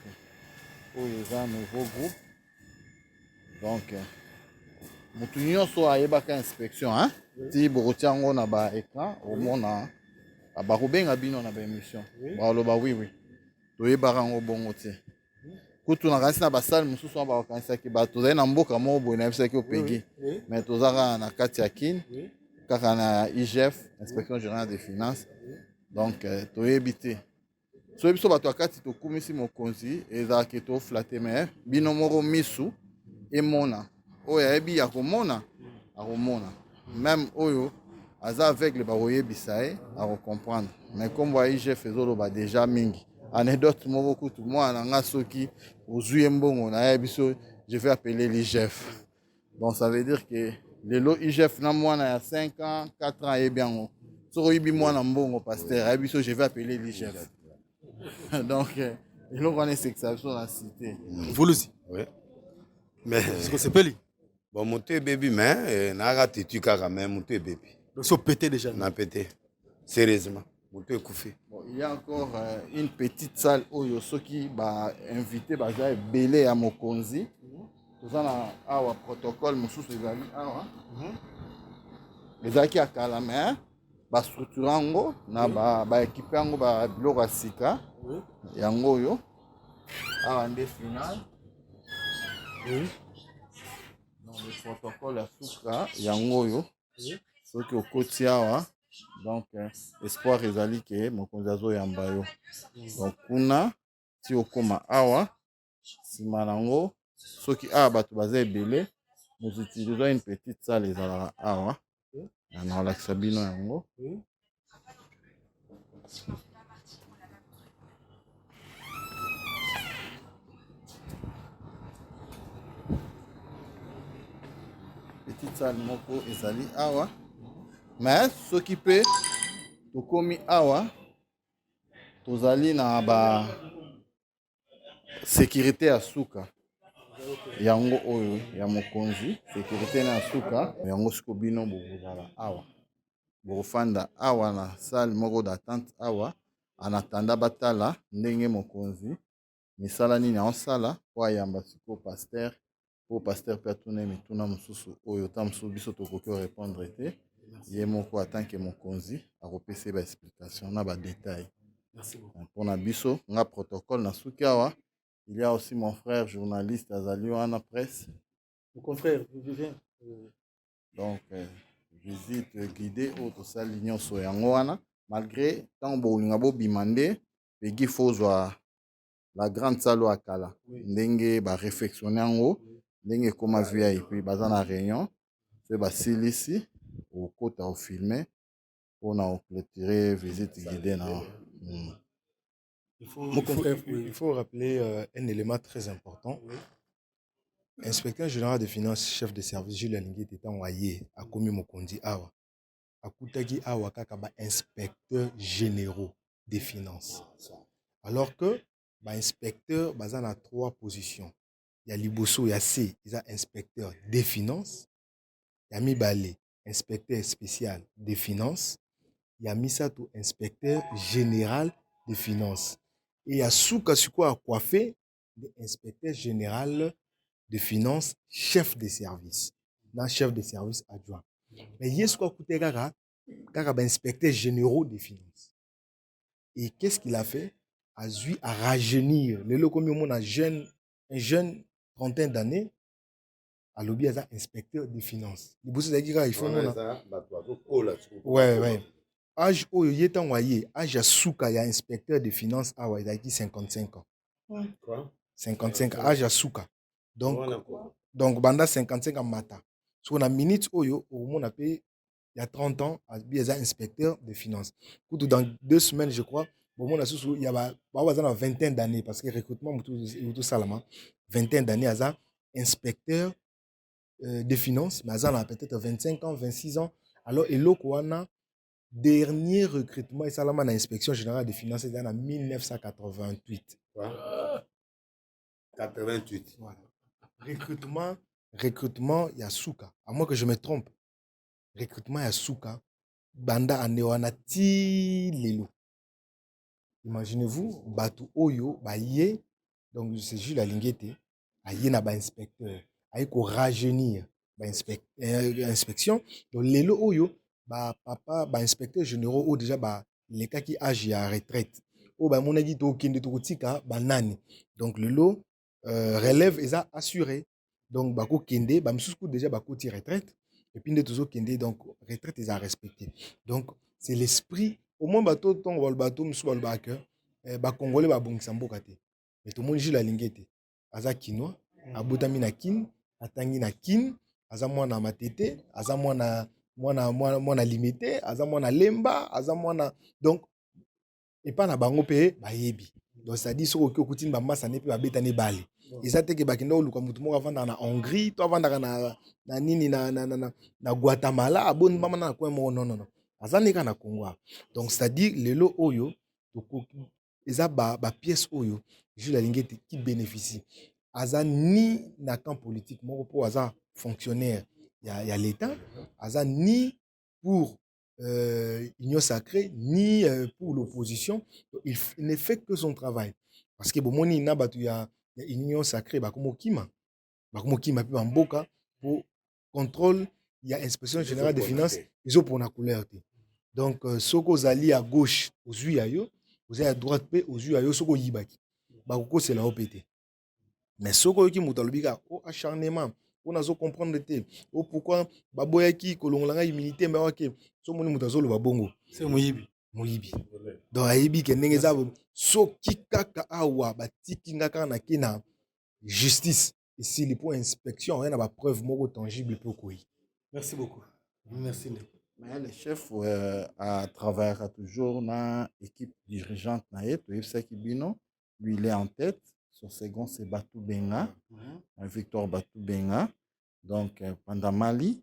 oyo eza un nouveau groupe donc motu nyonso ayebaka inspection hein ti bokotia yango na ba écran omona bakobenga bino na baémission baloba oui toyebaka yango bongo te kutu nakanisi na basale mosusu wana bakanisaki bato tozali na mboka moko boye nayebisaki opegi mais toza kaka na kati ya kine kaka na IGF inspection générale des finances donc toyebi te soki biso bato ya kati tokumisi mokonzi ezalaki toflate mais bino moko misu emona oyo ayebi ya komona akomona même oyo aza aveugle bakoyebisa ye akocomprendre mais kombo ya IGF ezoloba déjà mingi anecdote moko kutu mwana na nga soki ozwi ye mbongo nayebi so je vais appeler l'IGF donc ça veut dire que lelo IGF na mwana ya 5 ans 4 ans ayebi yango soki oyibi mwana mbongo pasteur ayebi so je vais appeler l'IGF donc eloko wana esekisa biso na cité Vulusi. Oui. Mais Siko sepeli. bon, moto ebebi mais naaka tetu kaka mais moto ebebi. Donc so pété déjà. Na pété. Sérieusement. Moto ekufi. Bon, il y a encore une petite salle oyo soki ba invité baza ebele ya mokonzi toza na awa protocole mosusu ezali awa ezalaki ya kala mais bastructure yango na baekipe yango babiloko ya sika yango oyo awa nde final donc le protocole ya suka yango oyo soki okoti awa donc espoir ezali ke mokonzi azoyamba yo donc kuna ti okoma awa nsima nango soki awa bato baza ebele mosutilisa une petite salle ezalaka awa na olakisa bino yango petite salle moko ezali awa mais soki mpe tokomi awa tozali na ba sécurité ya suka yango oyo ya mokonzi sécurité na suka yango siko bino bokozala awa bokofanda awa na salle moko d'attente awa anatanda batala ndenge mokonzi misala nini aosala po ayamba siko paster po paster mpe atuna mituna mosusu oyo ta mosusu biso tokoki orépondre te ye moko atanke mokonzi akopesa ba explication na badetail mpona biso nga protocole na suki awa. Il y a aussi mon frère journaliste azali wana presse. Mon confrère, Vivien. Donc visite guidée au tosali nyonso yango wana malgré ntango bolinga bobima nde pegi fozwa la grande salle ya kala ndenge baréfectionne yango ndenge ekoma VIP baza na réunion mpe basilisi okota ofilme mpona oclôturer visite guidée na Il faut rappeler un élément très important. Inspecteur général des finances, chef de service, Jules Alingui était envoyé à Komi Mokondi Awa. À Koutagi Awa Kakaba, inspecteur généraux des finances. Alors que, inspecteur, il y a 3 positions. Il y a Liboso, il y a C, il y a inspecteur des finances. Il y a Mibale, inspecteur spécial des finances. Il y a Misato, inspecteur général des finances. Et il y a Souka Suko à coiffer, inspecteur général de finances, chef de service. Dans chef de service adjoint. Mais il y a ce qu'on inspecteur généraux des finances. Et qu'est-ce qu'il a fait? A dû à rajeunir. Le loco un jeune trentaine d'années. À l'objet à inspecteur des finances. Il faut ouais. Âge où il est envoyé, âge à Souka, il y a inspecteur des finances, il y a 55 ans. Quoi? 55 ans, âge à Souka. Donc, banda 55 ans mata. Sur la minute où il y a 30 ans, il y a inspecteur des finances. Dans 2 semaines, je crois, il y a une vingtaine d'années, parce que le recrutement, tout salama, vingtaine d'années, il y a inspecteur des finances, mais il y a peut-être 25 ans, 26 ans. Alors, et l'Okwana, dernier recrutement, il y a l'inspection générale des finances, c'est en 1988. Quoi? 88. Voilà. Recrutement, il y a Souka. À moins que je me trompe. Recrutement, il y a Souka. Banda anewana ti lelo. Imaginez-vous, Batu Oyo, Baye, donc c'est Jules Alingete, Aye na ba inspecteur, Aye ko rajeunir, inspection. Donc lelo Oyo, papa, inspecteur généraux, déjà, les cas qui âge à retraite. Oh, bah, mon avis, to kende to kotika, banane. Donc, le lot, relève, est assuré. Donc, bako kende, bah, m'sous déjà, bako ti retraite. Et puis, toujours kende, donc, retraite, est à respecter. Donc, c'est l'esprit. Au moins, bateau, ton, le bateau, m'sous, le bac, bah, congolais, bah, bon, sambo kate. Mais tout le monde, la lingete. Aza kinois, abotami na kin, atangi na kin, aza mwana matete, aza mwana limité, aza mwana lemba, aza mwana. Donc, et pas na bango pe ba yebi. Donc ça dit soko ko kutini ba massa ne pe ba betane bale. Et ça te ke ba kendo luka mutu mo avanda na Hongrie, to avanda na nini na Guatemala, abon mama na ko mo non. Azani ka na Congo. Donc ça dit lelo oyo to eza ba pièce oyo je la lingete qui bénéficie. Aza ni na camp politique moko po aza fonctionnaire ya l'état, aza ni pour union sacrée, ni pour l'opposition. Il ne fait que son travail. Parce que bon, il y a une union sacrée, comme Kima, Mboka, pour contrôle, il y a inspection générale des finances, ils ont pour la couleur. Donc, Soko Zali à gauche, aux Uyayo, vous êtes à droite, aux Uyayo, Soko Yibaki. Bakoko, c'est la OPT. Mais Soko Yoki Moutalobika, au acharnement, on a besoin de comprendre pourquoi baboyaki kolongolanga immunité mais ok so moni mutazolo babongo c'est moyibi donc ayibi ke ndenge za soki kaka awa batiki ngaka na kina justice ici les points inspection on a ba preuve moko tangible pour quoi. Merci beaucoup. Merci. Mais le chef a travaillé toujours dans l'équipe dirigeante naïe to Saki Bino, lui il est en tête. Son second, c'est Batou Benga, Victor Batou Benga. Donc, pendant Mali,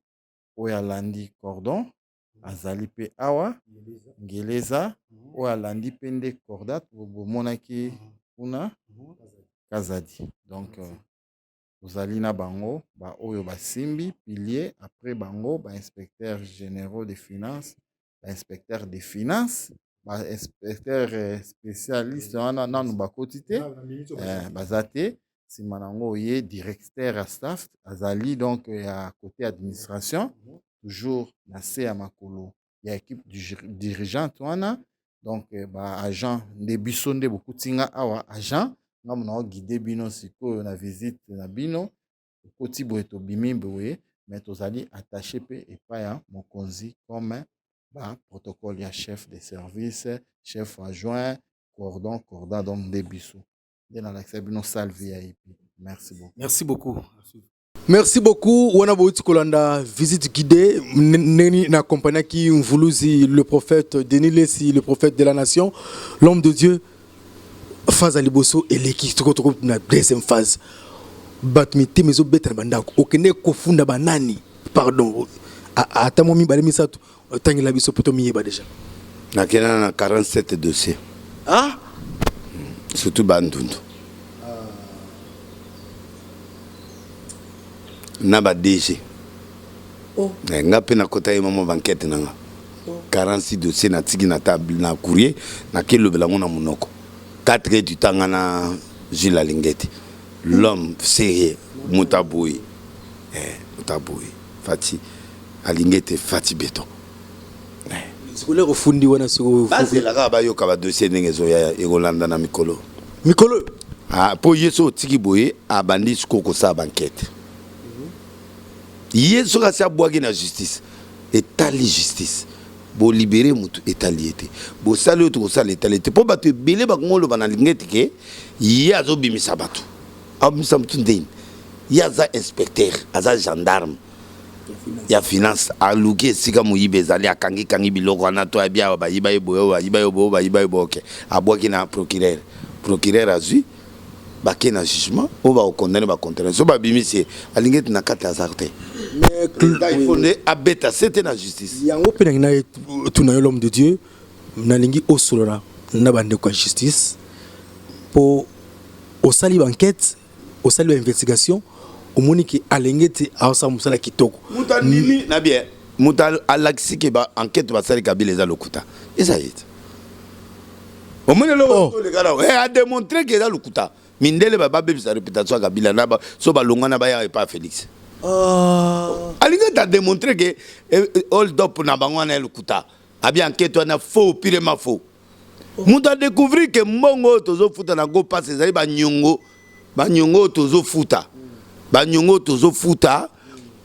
Oyalandi Cordon, Azalipe Awa, Ngeleza, Oyalandi Pende Cordat, Monaki Una, Kazadi. Donc, Ozalina Bango, Oyo Basimbi, pilier, après Bango, inspecteur général des finances, inspecteur des finances. Inspecteur spécialiste dans bakotité bazate si manango yé directeur à staff azali donc à côté administration toujours nassé à makolo il y a équipe dirigeante wana donc agent de bisonde beaucoup tinga awa agent ngamona guider bino siko na visite na bino koti boeto bimimbe mais tozali attaché pe et pas ya mokonzi comme protocole, il y a chef de service, chef adjoint, cordon, donc des bisous. Merci beaucoup. Merci beaucoup. Merci beaucoup. On a voulu Kolanda visite guidée. Neni na compagnie qui voulu le prophète Denis Lessi, le prophète de la nation, l'homme de Dieu. Phase à Liboso et l'équipe qui retrouve la deuxième phase. Batmite mezo betra bandako. Okene kofunda banani. Pardon. Atamomi balemisato. Tangi la biso poto miyeba déjà. Nakena na 47 dossiers. Ah? Surtout Bandundu. Na ba DG. Oh. Nga pe na kota yema banquette nanga. 46 dossiers na tiki na table na courrier na kelo belango na munoko. 4 du temps na Gilles Alingeti. L'homme sérieux Mutaboui. Mutaboui. Fati Alingeti Fati Beton. Sikole refundi wana siko base la ka ba yo ka ba dossier ngezo ya Rolanda na mikolo po yeso tiki boye abandi siko ko sa banquette yeso ka sa boagi na justice etali justice bo libérer mutu etaliete bo sali to sali etaliete po batu belé ba ngolo bana lingeti ke ya zo bimisa batu abimisa mutu ndeni ya za inspecteur aza gendarme ya finance aluki sika muyibe zali akangi biloko na to abia ba yiba yebo ok abwaki na procureur azui ba ke na jugement o ba condamner ba contraire so ba bimisi alingeti na kata azarte mais il faut ne abeta c'était la justice yango pe na tuna l'homme de Dieu na lingi osolora na bande ko justice pour au sali enquête au sali investigation omoni ki alengeti awsa musala kitoko muta nini na bien muta alaxi ke ba enquête ba sali kabila za lokuta eza yete omoni lo le gars a démontré que za lokuta mindele ba babe sa réputation kabila na ba so ba longana ba ya pas Félix alingeti a démontré que hold up na bango na lokuta Abi enquête wana faux pirema faux. Mutu a découvrir que mbongo tozo futa na go passe ezali ba nyongo tozo futa. Ba nyongo tozo futa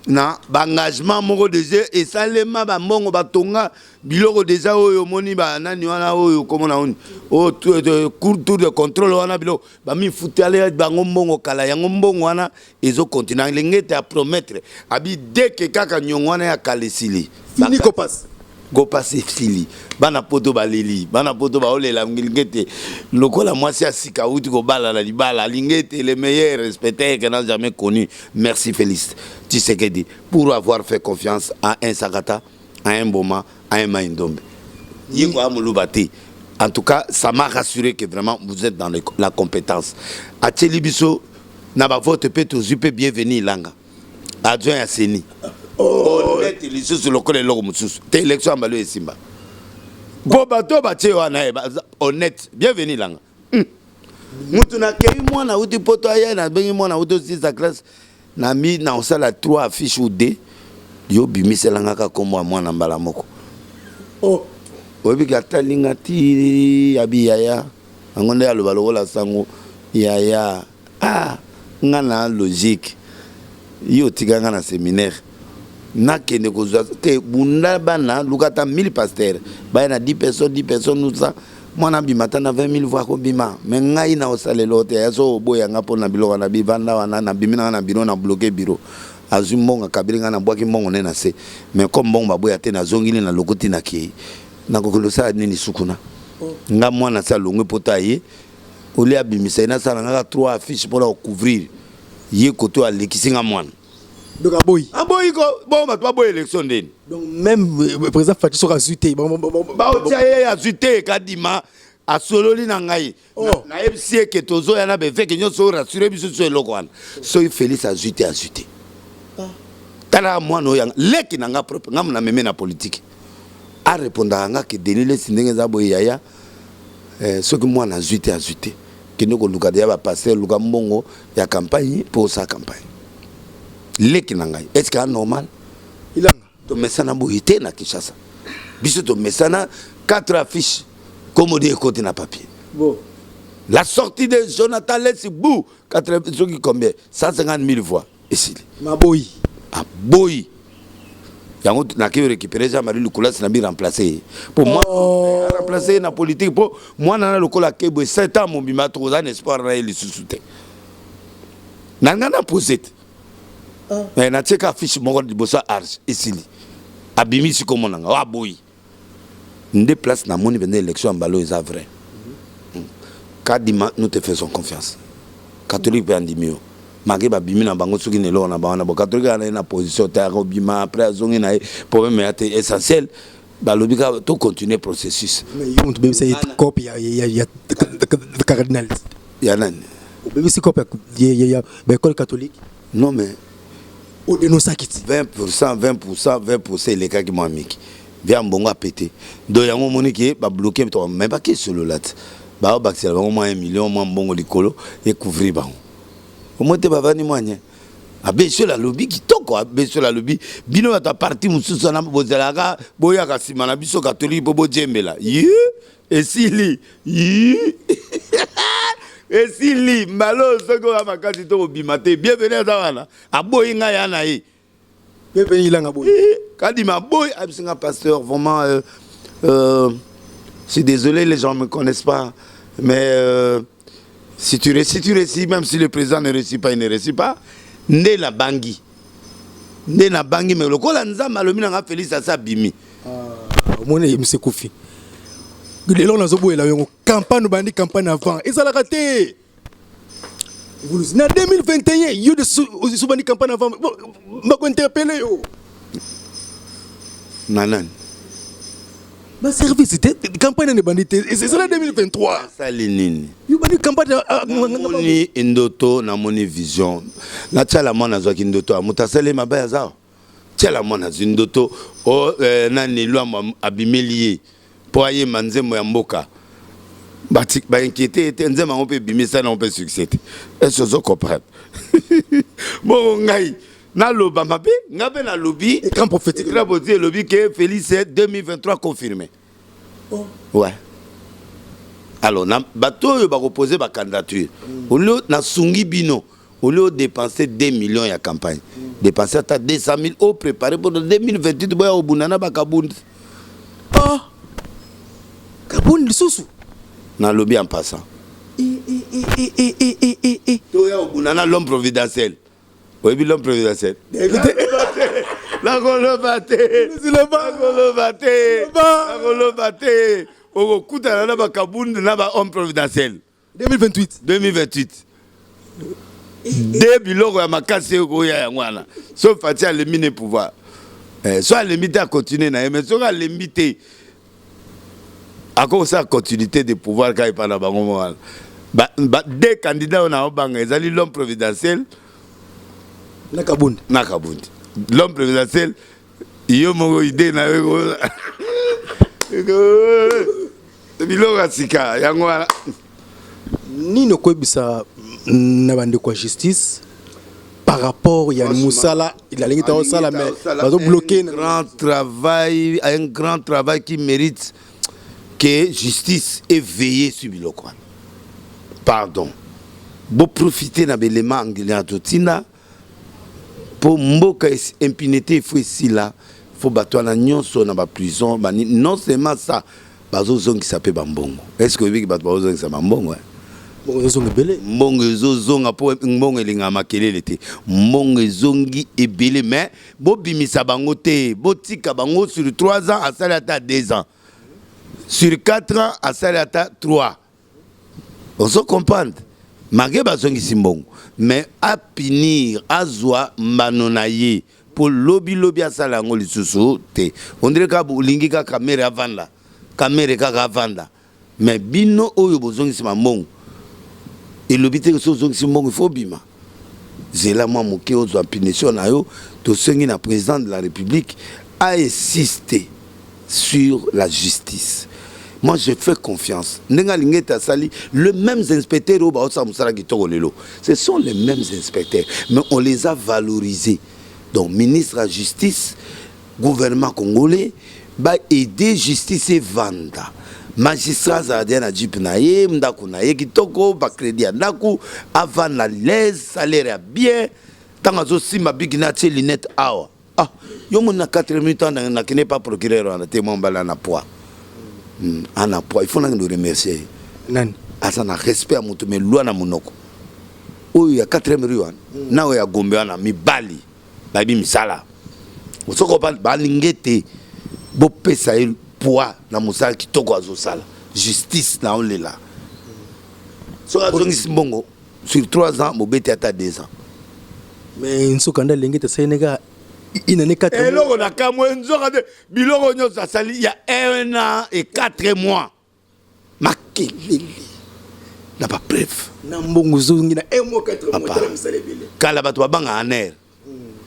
na ba engagement moko déjà et salema ba mbongo ba tonga biloko déjà oyo moni ba nani wana oyo komona oni. O tour de contrôle wana biloko ba mi futale ba mbongo kala yango mbongo wana ezo continuer lengete a promettre abi dès que kaka nyongo wana ya kalesili. Fini ko passe. Go passer fili bana poto baleli bana poto ba olela ngilingete lokola mwasi asika uti ko bala la libala lingete les meilleurs respectés que n'a jamais connu. Merci Félix Tshisekedi pour avoir fait confiance à un Sakata, à un Boma, à un Maïndombe. Yiko amulubati. En tout cas, ça m'a rassuré que vraiment vous êtes dans la compétence. À Tchelibiso, naba vote peut aux UP bienvenue langa. Adjoint à Seni. Honnête, il est sur le col de l'homme. T'es élection à Balou et Simba. Bobato Baché honnête, bienvenue là. Moutuna Kei, moi, na outi poto aïe, na bengi moi, na outi 6 classe, na mi, na osala 3 affiches ou 2. Yo bimi selangaka comme moi, na mbalamoko. Oh, obi gata lingati, abi yaya. Angonde ya lobalo la sango, yaya. Ah, ngana logique. Yo tiganga na séminaire. Na kende kozwa te bunda bana lukata 1000 pasteurs ba na 10 personnes nous ça moi na bimata na 20 000 voix ko bima mais ngai na osalelo te yaso boya nga pona biloko na bivanda wana na bimina na biro na bloquer bureau azumbonga kabiringa na bwaki mbongo ne na se mais comme mbongo baboya te na zongili na lokoti na ki na kokolosa nini sukuna nga mwana sa longwe potaye ole abimisa ina sala nga 3 affiches pour la couvrir ye koto alekisinga mwana. Donc aboyi ko bon ba boy élection ndeni. Donc même président Fatou sera zuté ba otia ya zuté kadima a sololi na ngai na ebsie ke tozo ya na be fait que nyoso rassurer biso so eloko wana so Félix a zuté tala mwana oyanga leki na nga propre ngam na meme na politique a répondre nga ke denile sindenge za boy yaya so que mwana a zuté que ndoko luka ya ba passer luka mbongo ya campagne pour sa campagne. Leki nangai est-ce que normal ilanga to mesana bohité na Kinshasa biso to mesana 4 affiches comme on dit côté na papier bon la sortie de Jonathan Lessibou 80 combien 150 000 voix ici maboyi aboyi yango na ki récupérer Jean-Marie Lukulas na bi remplacer pour moi remplacer na politique pour moi na lokola kebo 7 ans mon bima to za espoir na il susute nanga na posé. Mais na tcheka affiche moko di bosa arge isili abimi si comme nanga wa boyi ndé place na moni bende élection mbalo est vrai kadima nous te faisons confiance catholique pe andimio magi ba bimi na bango soki ne lo na ba na bo catholique na position ta robima après azongi na problème est essentiel ba lobika to continuer processus mais you to be say copy ya cardinal ya nani bébé si copy ya école catholique non mais au de nos sakiti 20% les cas qui m'ont mis vient bongo a pété donc yango moniki ba bloquer même pas que sur le lat ba baxer ba moins 1 million moins bongo likolo et couvrir ba au moins te ba vani moanye abe sur la lobby qui toko abe sur la lobby bino ta parti mususu na bozalaka boya ka sima na biso catholique bobo djembela et sili et si li malo soko a makasi to bimate bienvenue à wana aboyi nga yana yi bienvenue langa boyi kadima boy absinga pasteur vraiment je suis désolé les gens me connaissent pas mais si tu réussis même si le président ne réussit pas il ne réussit pas ndé na bangi mais le kola nzamba lo mina nga Félix asa bimi mone monsieur Koufi les gens ont la campagne bandi campagne avant et ça l'a raté vous en 2021 il y a de sous bandi campagne avant m'a interpellé nanan ma service c'était campagne de bandi c'est ça 2023 ça linini you bandi campagne ni indoto na moni vision na tala mona zo kindoto amutasele mabaya zao tala mona zindoto o nani lwa abimelier poye manzemo ya mboka ba inquiété était nzema on peut bimisa na on peut succès est-ce que vous comprenez bon ngai na loba mabe ngabe na lobby écran prophétique écran prophétique lobby que Félix 2023 confirmé. Ouais. Alors na bato yo ba reposer ba candidature au lieu na sungi bino au lieu de dépenser 2 millions ya campagne dépenser à 200 000 au préparé pour 2028 boya au bunana ba kabundi kabundi susu na lobby en passant to ya au bunana l'homme providentiel. Oui, l'homme providentiel. La golobate. Au coup de la Bakaboun, l'homme providentiel. 2028. 2028. Deux bilors à ma casse, sauf Fatia le mine pouvoir. Soit limité à continuer, mais soit limité à cause de la continuité de pouvoir quand il parle à Bangomo. Deux candidats on a bangé, ils l'homme providentiel. Nakabundi. L'homme présidentiel, il y a une idée. Nino Koebisa Nabande quoi justice par rapport il y a Moussala, il a l'ingénieur Sala mais ils bloqué un grand travail qui mérite que justice est veillée sur Bilokwan. Pardon. Pour profiter de l'élément anglais Totina. Pour mboka impunité il faut ici là faut battre la nyonso na ba prison non seulement ça bazo zong qui s'appelle bambongo est-ce que oui battre bazo zong ça bambongo mbongo zong ebele mbongo zong po mbongo elinga makelele te mbongo zongi ebele mais bo bimisa bango te bo tika bango sur 3 ans à salata 2 ans sur 4 ans à salata 3 on se comprend malgré bazongi simbongo mais à punir à zoa manonaye pour lobby à salango lisusu te on dirait ka bulingi ka caméra vanda ka vanda mais bino oyo bozongi simbongo et lobby te so zongi simbongo faut bima zela moi moké ozo punition na yo to sengi na président de la République a insisté sur la justice. Moi, je fais confiance. Le même inspecteur, ce sont les mêmes inspecteurs, mais on les a valorisés. Donc, ministre de la Justice, gouvernement congolais, va aider justice et vanda. Magistrat Zadena Djipnaye, Mdakunaye, Kitoko, Bakredi Andaku, avant la l'aise, salaire bien, tant que aussi ma big nature lunette awa. Ah, yo mon 4 minutes, on n'a pas procureur, on a témoin balana poids. En apport, il faut nous remercier. Nani? Asana respect à mon mais loi na monoko. Oh, il y a 4e rue. Na o ya gombe wana mibali. Na bi misala. Osoko ba balingete bo pesa el poids na musala kitoko azosala. Justice na on là. So azongi simbongo sur 3 ans mo bete ata 2 ans. Mais nsokanda lingete sayenega il n'en est 4 mois. Et là, on a qu'à moins de biloko nyonso sali il y a 1 an et 4 mois. Makelele. N'a pas preuve. Na mbongo zongi na 1 mois 4 mois tala misale bele. Kala bato babanga aner.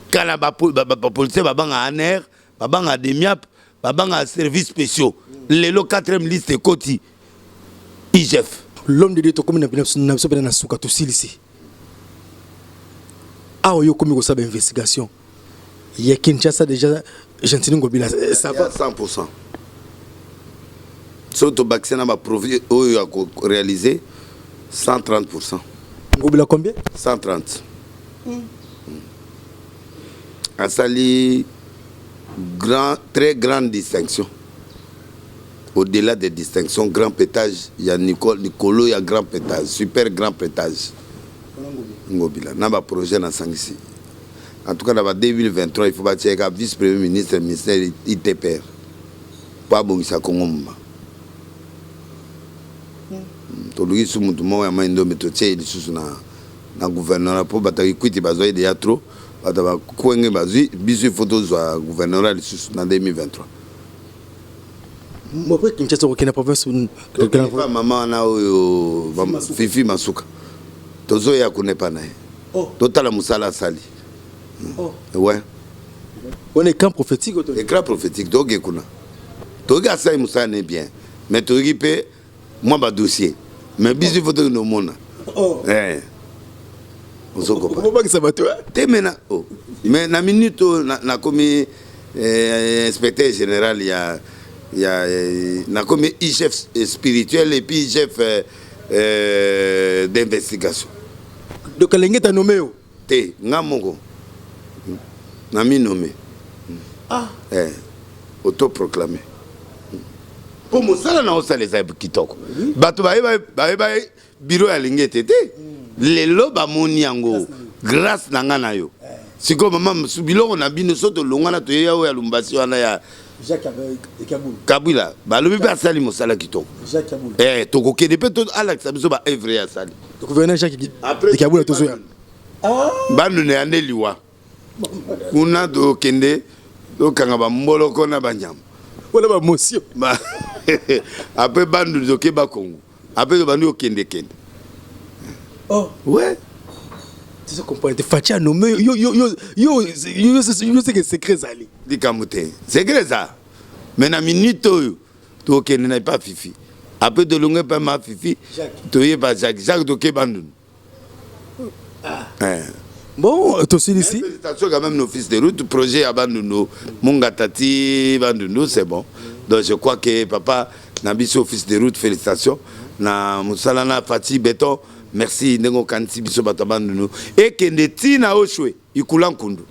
Kala ba policier babanga aner, babanga demiap, babanga services spéciaux. Lelo 4e liste koti. IGF. L'homme de Dieu to comme na so na suka to silisi. Ah yo komi ko saba investigation. Il y a Kinshasa déjà, Gentini Ngobila, ça va 100%. Surtout vaccin a profité réalisé 130%. Ngobila combien? 130. A sali très grande distinction. Au-delà des distinctions, grand pétage, il y a Nicolo, il y a grand pétage, super grand pétage. Ngobila, n'a pas projet dans Sangisi. En tout cas, dans 2023, il faut bâtir un vice-premier ministre, ministère ITPR. Pas bon, ça comme tout le monde tout le monde a main de méthode, il est na gouvernement pour batailler quitter bazoyer de trop. Bataba kuenge bazi, bisu photos au gouvernement dans 2023. Moi après Kinshasa au Kenya province maman na oyo Fifi Masuka. Tozo ya connaît pas nae. Total musala sali. Oh. Ouais. On est camp prophétique. Écran prophétique, donc écoute. Togi asa Moussa n'est bien. Mais Togi peut, moi, ma dossier. Mais bisu photo no monde. Oh. Eh. On se comprend. Comment ça va toi? T'es maintenant. Oh. Mais na minute na commis inspecteur général il y a na commis chef spirituel et puis chef d'investigation. Donc l'engeta nommé Te ngamoko na mi nommé. Autoproclamé. Pour mosala na osala eza kitoko. Bato ba bureau ya lingete te. Lelo ba moni yango grâce na nga na yo. Siko mama subilo na bino soto longana to ya o ya lumbasi wana ya Jacques Kabula. Kabila. Ba lobi ba sali mosala kitoko. Jacques Kabula. To ko kede pe to Alex biso ba evre ya sali. Donc gouverneur Jacques Kabula to so ya. Bandu ne ande liwa. Kuna do kende do kanga ba mboloko na banyam. Wala ba motion. Après bandu do ke ba Congo. Après bandu o kende. Oh ouais. Tu sais comprendre Fatia nommé yo c'est que secret zali. Di kamute. Secret ça. Mais na minute to kende na pas fifi. Après de longue pas ma fifi. To yé pas Jacques do ke bandu. Bon, toi aussi ici. Félicitations quand même nos fils de route, projet à Bandouno, Mongatati, Bandouno, c'est bon. Donc je crois que papa Nabiso fils de route, félicitations. Na Moussalana Fati Beton, merci Nengo Kanti Biso Batabandouno. Et que Neti na Oshwe, Ikulan Kundu.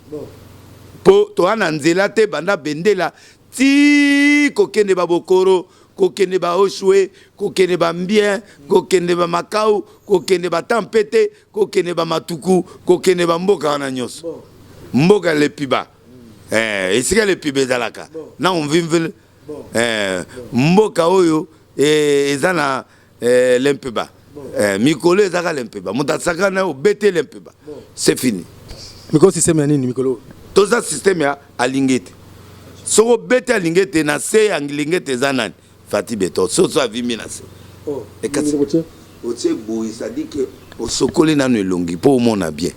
Po Toana Nzelate, Banda Bendela, Ti Kokene Babokoro. Kokende ba Oshwe, kokende ba Mbien, kokende ba Makau, kokende ba Tampete, kokende ba Matuku, kokende ba Mboka na nyonso. Mboka le piba. Esika le piba ezalaka. Na on vimvele. Mboka oyo ezana lempeba. Mikolo ezaka lempeba. Mutasaka na obete lempeba. C'est fini. Mikolo système ya nini mikolo? Toza système ya alingete. Soko bete alingete na se ya alingete zanani. Fati Beton, so viminase. Oh, et quand c'est beau, ça dit que au sokole na no longi pour mon bien.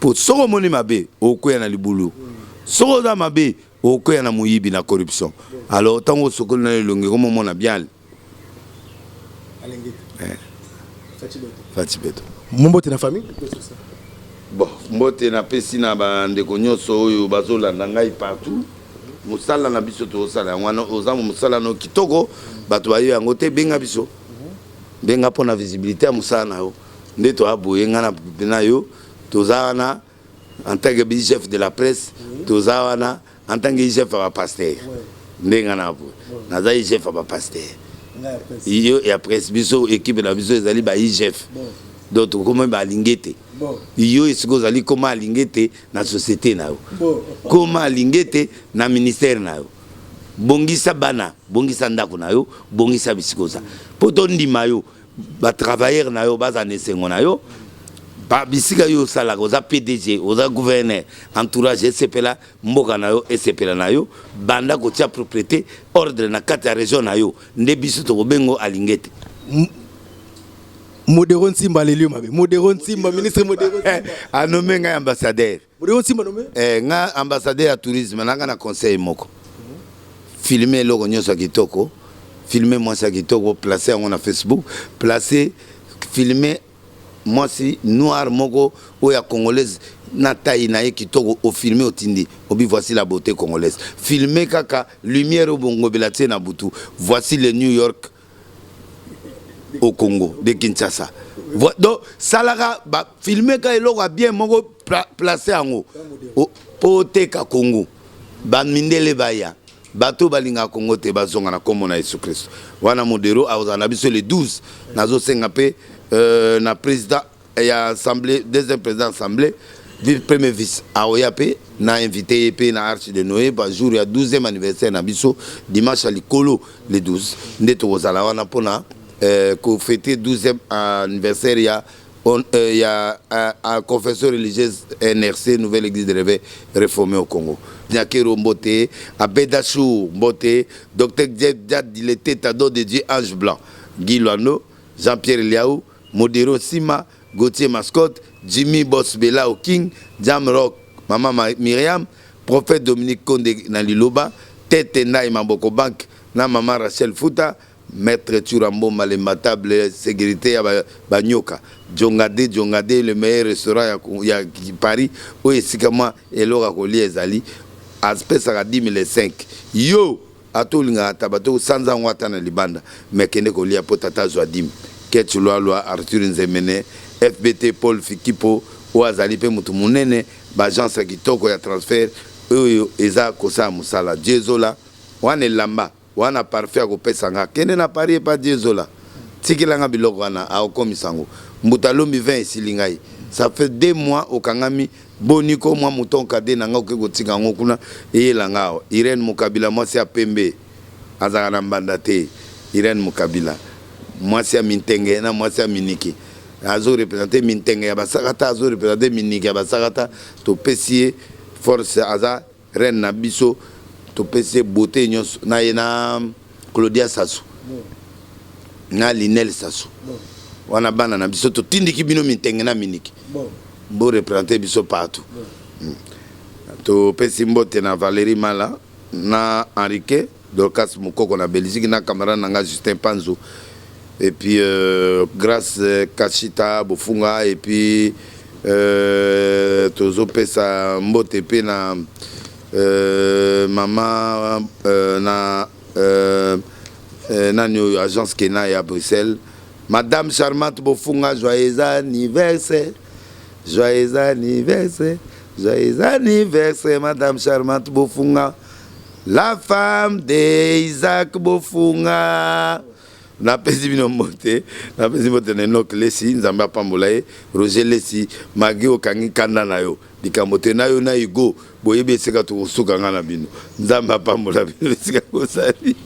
Pour soko moni mabe, au koya na libulu. Soko da mabe, au koya na muyibi na corruption. Alors tant au sokole na longi comme mon bien. Fati Beton. Mbote na famille? Bon, mbote na pesi na ba ndeko nyoso oyo bazolanda ngai partout. Musala na biso to sala wana ozamu musala no kitoko bato bayo yango te benga biso benga pona visibilité ya musala na yo ndeto aboye ngana na yo tozana en tant que chef de la presse tozana en tant que chef à pasteur ndenga na bo naza chef à pasteur iyo ya presse biso équipe na biso ezali ba chef donc comment ba lingete iyo esiko zali koma lingete na société na yo koma lingete na ministère na yo bongisa bana bongisa ndako na yo bongisa bisikoza poto ndima yo ba travailleur na yo baza nesengo na yo ba bisika yo sala oza PDG oza gouverneur entourage sepela mboka na yo sepela na yo banda ko tia propriété ordre na kati ya région na yo nde biso to bengo alingete. Modéron Simba Lelio mabe. Modéron Simba ministre Modéron Simba. A nommé nga ambassadeur. Modéron Simba nommé? Nga ambassadeur à tourisme nga na conseil moko. Filmer logo nyoso kitoko. Filmer moi ça kitoko placer on a Facebook, placer filmer moi si noir moko ou ya congolaise na taille na kitoko au filmer au tindi. Obi voici la beauté congolaise. Filmer kaka lumière au bongo belati na butu. Voici le New York au Congo de Kinshasa. Donc Salaga ba filmer ka eloko bien moko placer en haut pote ka Congo. Ba mindele baya. Bato balinga Congo te bazonga na komona Yesu Christ. Wana modero azana biso le 12 nazo senga pe na président ya assemblée deuxième président assemblée premier vice aoyape na invité pe na arche de Noé ba jour ya 12e anniversaire na biso dimanche à Likolo le 12 ndeto ozala wana pona qu'on fêtait 12e anniversaire, il y a un confesseur religieuse NRC, Nouvelle Église de Réveil, réformée au Congo. Nyakero Mbote, Abedachou Mbote, Dr. Djad Dileté, Tado de Dieu, Ange Blanc, Guy Loano, Jean-Pierre Liaou, Modero Sima, Gauthier Mascotte, Jimmy Bosbela au King, Jam Rock, Maman Myriam, Prophète Dominique Konde Naliloba, Tete Naï Mamboko Bank, na Maman Rachel Fouta, Maître Turambo Malematable, sécurité à Banyoka. Djongade, le meilleur restaurant à Paris, où est-ce que moi, et l'aura collé Ezali, aspect ça a 2005. Yo, à tout le monde, tabato, sans en watana libanda, mais qui n'est collé à Potata Joadim, Ketchulwa, Arthur Nzemene, FBT Paul Fikipo, ou Azali Pe Moutumunene, Bagence qui toko ya transfert, eux, Eza Kosa Moussala, Djezola, Wane Lamba. Wana parfait ko pesanga kene na pari pa Diezola tikilanga biloko wana aokomisango mbutalombi 20 silingai ça fait 2 mois au kangami boniko moi mouton kade nanga okeko tika ngokuna eyelanga Irene Mukabila moi c'est Pembe azaka na mbanda te Irene Mukabila moi c'est Mintenge na moi c'est Miniki azo représenter Mintenge ya basakata azo représenter Miniki ya basakata to pesie force aza reine na biso to pese beauté nyos na yena Claudia Sassou na Linel Sassou wana bana na biso to tindiki bino Mintenge na Miniki bo représenter biso partout to pese mbote na Valérie Mala na Henrique Dorcas Mukoko na Belgique na camarade nanga Justin Panzo et puis grâce Kachita Bofunga et puis tozo pesa mbote pe na maman na nani agence Kena à Bruxelles Madame Charmante Bofunga joyeux anniversaire Madame Charmante Bofunga la femme d'Isaac Bofunga na pesi bino mote na pesi mote na nok lesi nzamba pambolaye Roger lesi magi okangi kanda na yo dikamote na yo na igo boyebe seka to suka ngana bino nzamba pambola bino seka kosali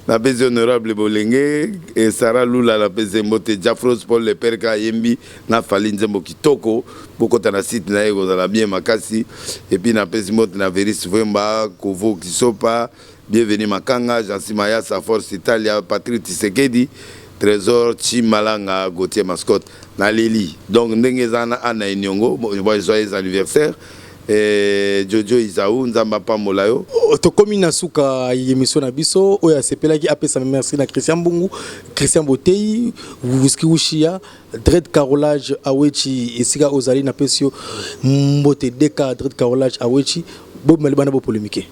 na pesi honorable Bolenge et Sarah Lula la pesi mote Jafros Paul le père ka yembi na fali nzembo kitoko bokota na site na ego za bien makasi et puis na pesi mote na Veris Vemba Kovo Kisopa. Bienvenue Makanga, Jean-Simaya, sa force Italia, Patrick Tshisekedi, Trésor, Chimalanga, Gauthier Mascotte, Naleli. Donc, Ndengezana, Anna Inyongo, joyeux anniversaire. Jojo Isaou, Nzamba Pamolayo. Tokomi Nasuka, émission Nabiso, Oya Sepelaki, Apesa, merci na Christian Bungu, Christian Botei, Wuski Wushia, Dread Carolage, Awechi, Esiga Ozali, Napesio, Mbote Deka, Dread Carolage, Awechi, Bob Malibana, Polémique.